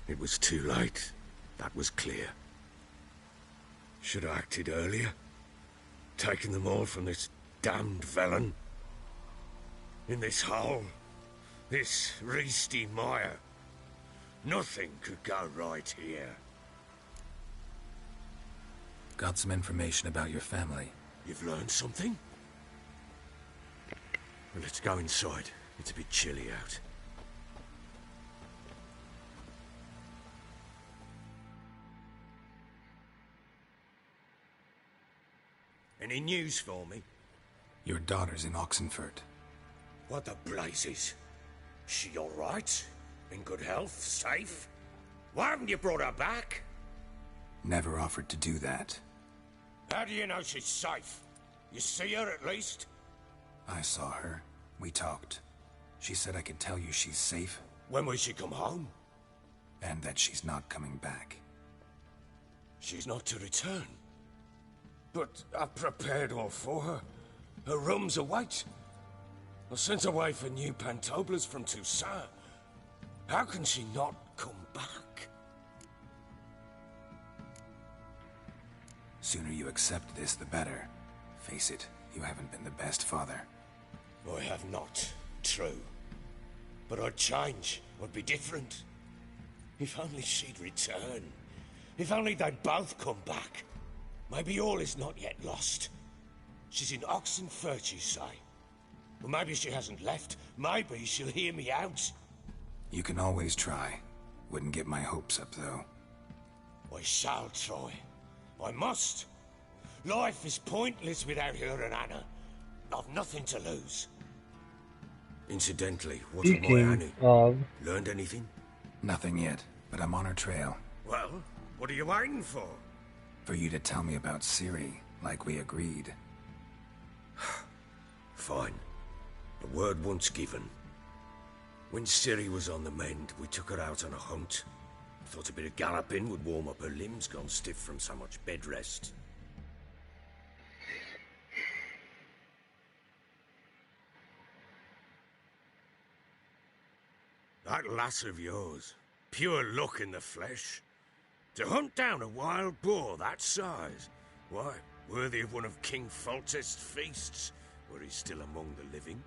It was too late. That was clear. Should have acted earlier. Taken them all from this damned Velen. In this hole. This Reesty mire. Nothing could go right here. Got some information about your family. You've learned something? Well, let's go inside. It's a bit chilly out. Any news for me? Your daughter's in Oxenfurt. What the blazes? She all right? In good health? Safe? Why haven't you brought her back? Never offered to do that. How do you know she's safe? You see her at least? I saw her. We talked. She said I could tell you she's safe. When will she come home? And that she's not coming back. She's not to return. But I've prepared all for her. Her rooms await. I sent away for new pantoblas from Toussaint. How can she not come back? Sooner you accept this, the better. Face it, you haven't been the best father. I have not, true. But I'd change, I'd be different. If only she'd return. If only they'd both come back. Maybe all is not yet lost. She's in Oxenfurt, you say? Well, maybe she hasn't left. Maybe she'll hear me out. You can always try. Wouldn't get my hopes up, though. I shall try. I must. Life is pointless without her and Anna. I've nothing to lose. Incidentally, what of my Annie? Learned anything? Nothing yet, but I'm on her trail. Well, what are you waiting for? For you to tell me about Ciri, like we agreed. Fine. A word once given. When Ciri was on the mend, we took her out on a hunt. Thought a bit of galloping would warm up her limbs, gone stiff from so much bed rest. That lass of yours, pure luck in the flesh. To hunt down a wild boar that size, why, worthy of one of King Foltest's feasts, were he still among the living.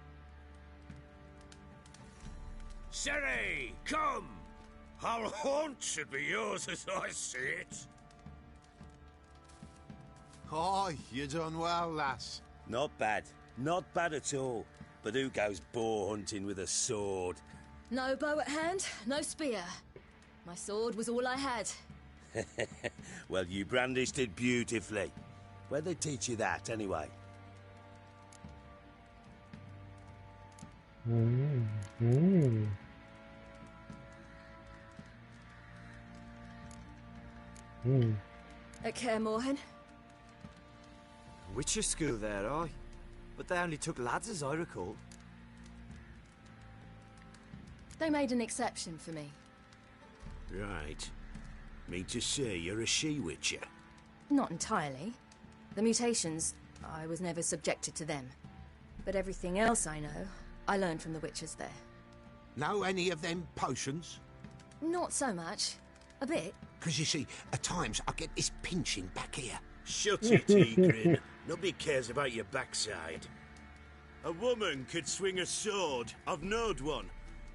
Ciri, come! Whole haunt should be yours as I see it. Oh, you done well, lass. Not bad. Not bad at all. But who goes boar hunting with a sword? No bow at hand, no spear. My sword was all I had. Well, you brandished it beautifully. Where'd they teach you that, anyway? At Kaer Morhen? Witcher school there, aye. But they only took lads, as I recall. They made an exception for me. Right. Mean to say you're a she-witcher? Not entirely. The mutations, I was never subjected to them. But everything else I know, I learned from the witches there. Know any of them potions? Not so much. A bit. Because you see, at times I get this pinching back here. Shut it, Egrin. Nobody cares about your backside. A woman could swing a sword. I've knowed one.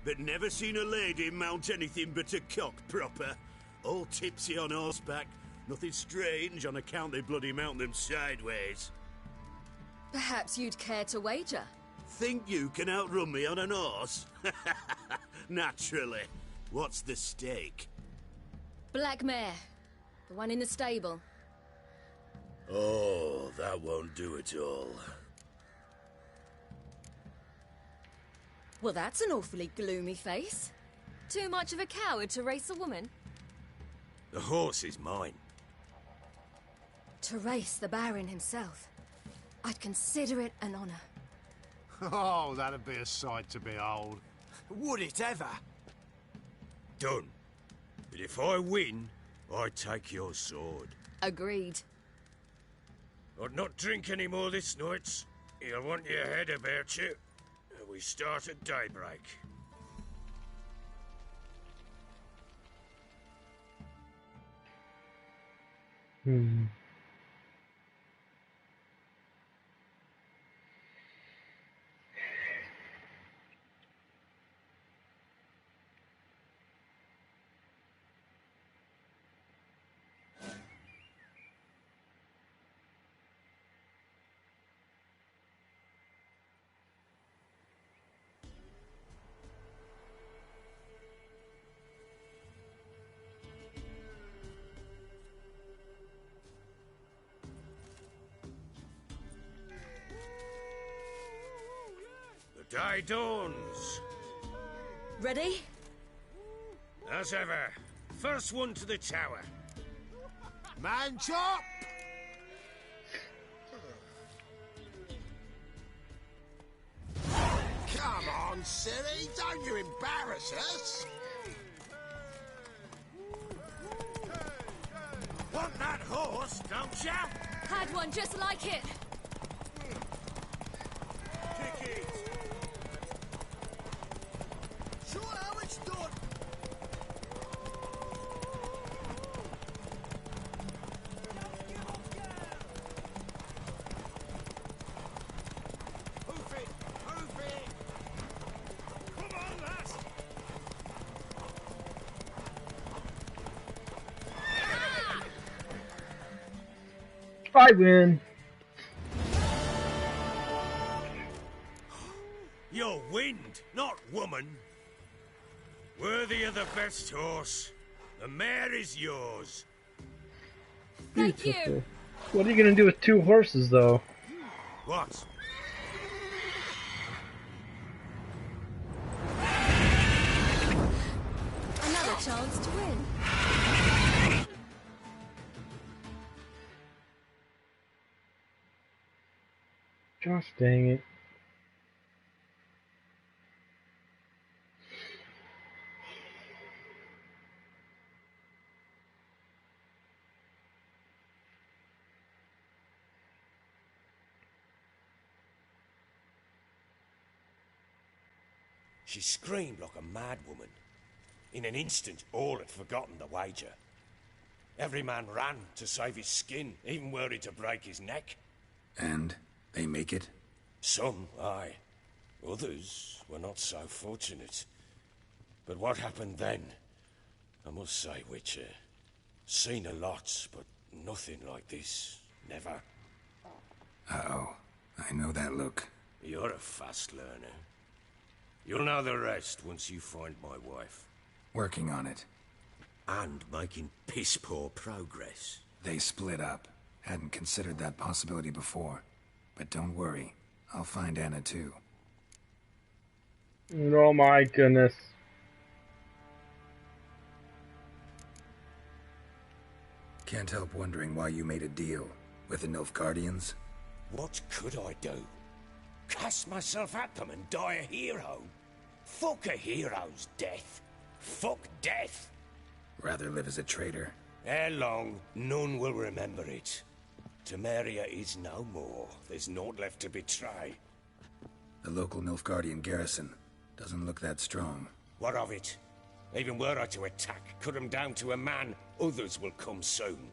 But never seen a lady mount anything but a cock proper. All tipsy on horseback. Nothing strange on account they bloody mount them sideways. Perhaps you'd care to wager? Think you can outrun me on an horse? Naturally. What's the stake? Black mare. The one in the stable. Oh, that won't do it all. Well, that's an awfully gloomy face. Too much of a coward to race a woman? The horse is mine. To race the Baron himself. I'd consider it an honor. Oh, that'd be a sight to behold. Would it ever? Done. But if I win, I take your sword. Agreed. I'd not drink any more this night. You'll want your head about you. We start at daybreak. The day dawns. Ready? As ever. First one to the tower. Man chop! Come on, silly, don't you embarrass us! Want that horse, don't ya? Had one just like it. Kick it. Show how it's done. Hoof it! Hoof it! Come on, lass! I win. You're wind, not woman. Worthy of the best horse. The mare is yours. Thank you. Beautiful. What are you gonna do with 2 horses, though? What? Another chance to win. Gosh dang it. She screamed like a mad woman. In an instant, all had forgotten the wager. Every man ran to save his skin, even were he to break his neck. And they make it? Some, aye. Others were not so fortunate. But what happened then? I must say, Witcher, seen a lot, but nothing like this. Never. Uh-oh. I know that look. You're a fast learner. You'll know the rest once you find my wife. Working on it. And making piss-poor progress. They split up. Hadn't considered that possibility before. But don't worry. I'll find Anna too. Oh my goodness. Can't help wondering why you made a deal with the Nilfgaardians. What could I do? Cast myself at them and die a hero? Fuck a hero's death. Fuck death. Rather live as a traitor. Ere long, none will remember it. Temeria is no more. There's naught left to betray. The local Nilfgaardian garrison doesn't look that strong. What of it? Even were I to attack, cut them down to a man, others will come soon.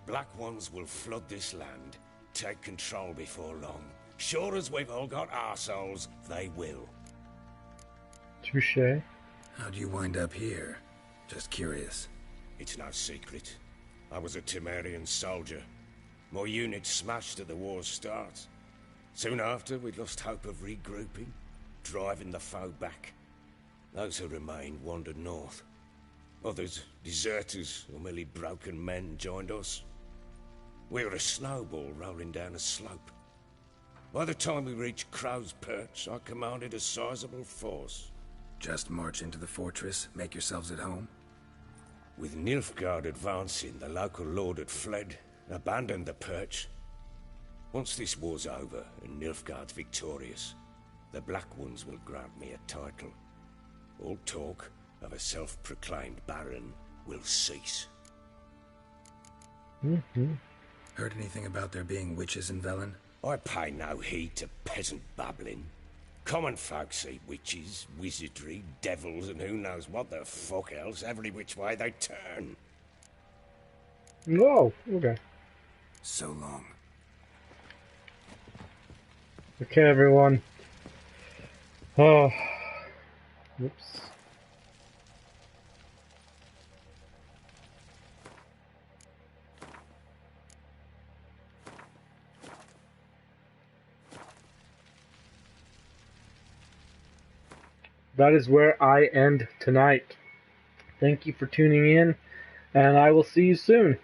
Black Ones will flood this land, take control before long. Sure as we've all got arseholes, they will. Touché. How'd you wind up here? Just curious. It's no secret. I was a Temerian soldier. My unit smashed at the war's start. Soon after, we'd lost hope of regrouping, driving the foe back. Those who remained wandered north. Others, deserters or merely broken men, joined us. We were a snowball rolling down a slope. By the time we reached Crow's Perch, I commanded a sizable force. Just march into the fortress, make yourselves at home? With Nilfgaard advancing, the local lord had fled, abandoned the Perch. Once this war's over and Nilfgaard's victorious, the Black Ones will grant me a title. All talk of a self-proclaimed Baron will cease. Heard anything about there being witches in Velen? I pay no heed to peasant babbling. Common folk see witches, wizardry, devils, and who knows what the fuck else every which way they turn. Whoa, okay. So long. Okay, everyone. Oh. Whoops. That is where I end tonight. Thank you for tuning in, and I will see you soon.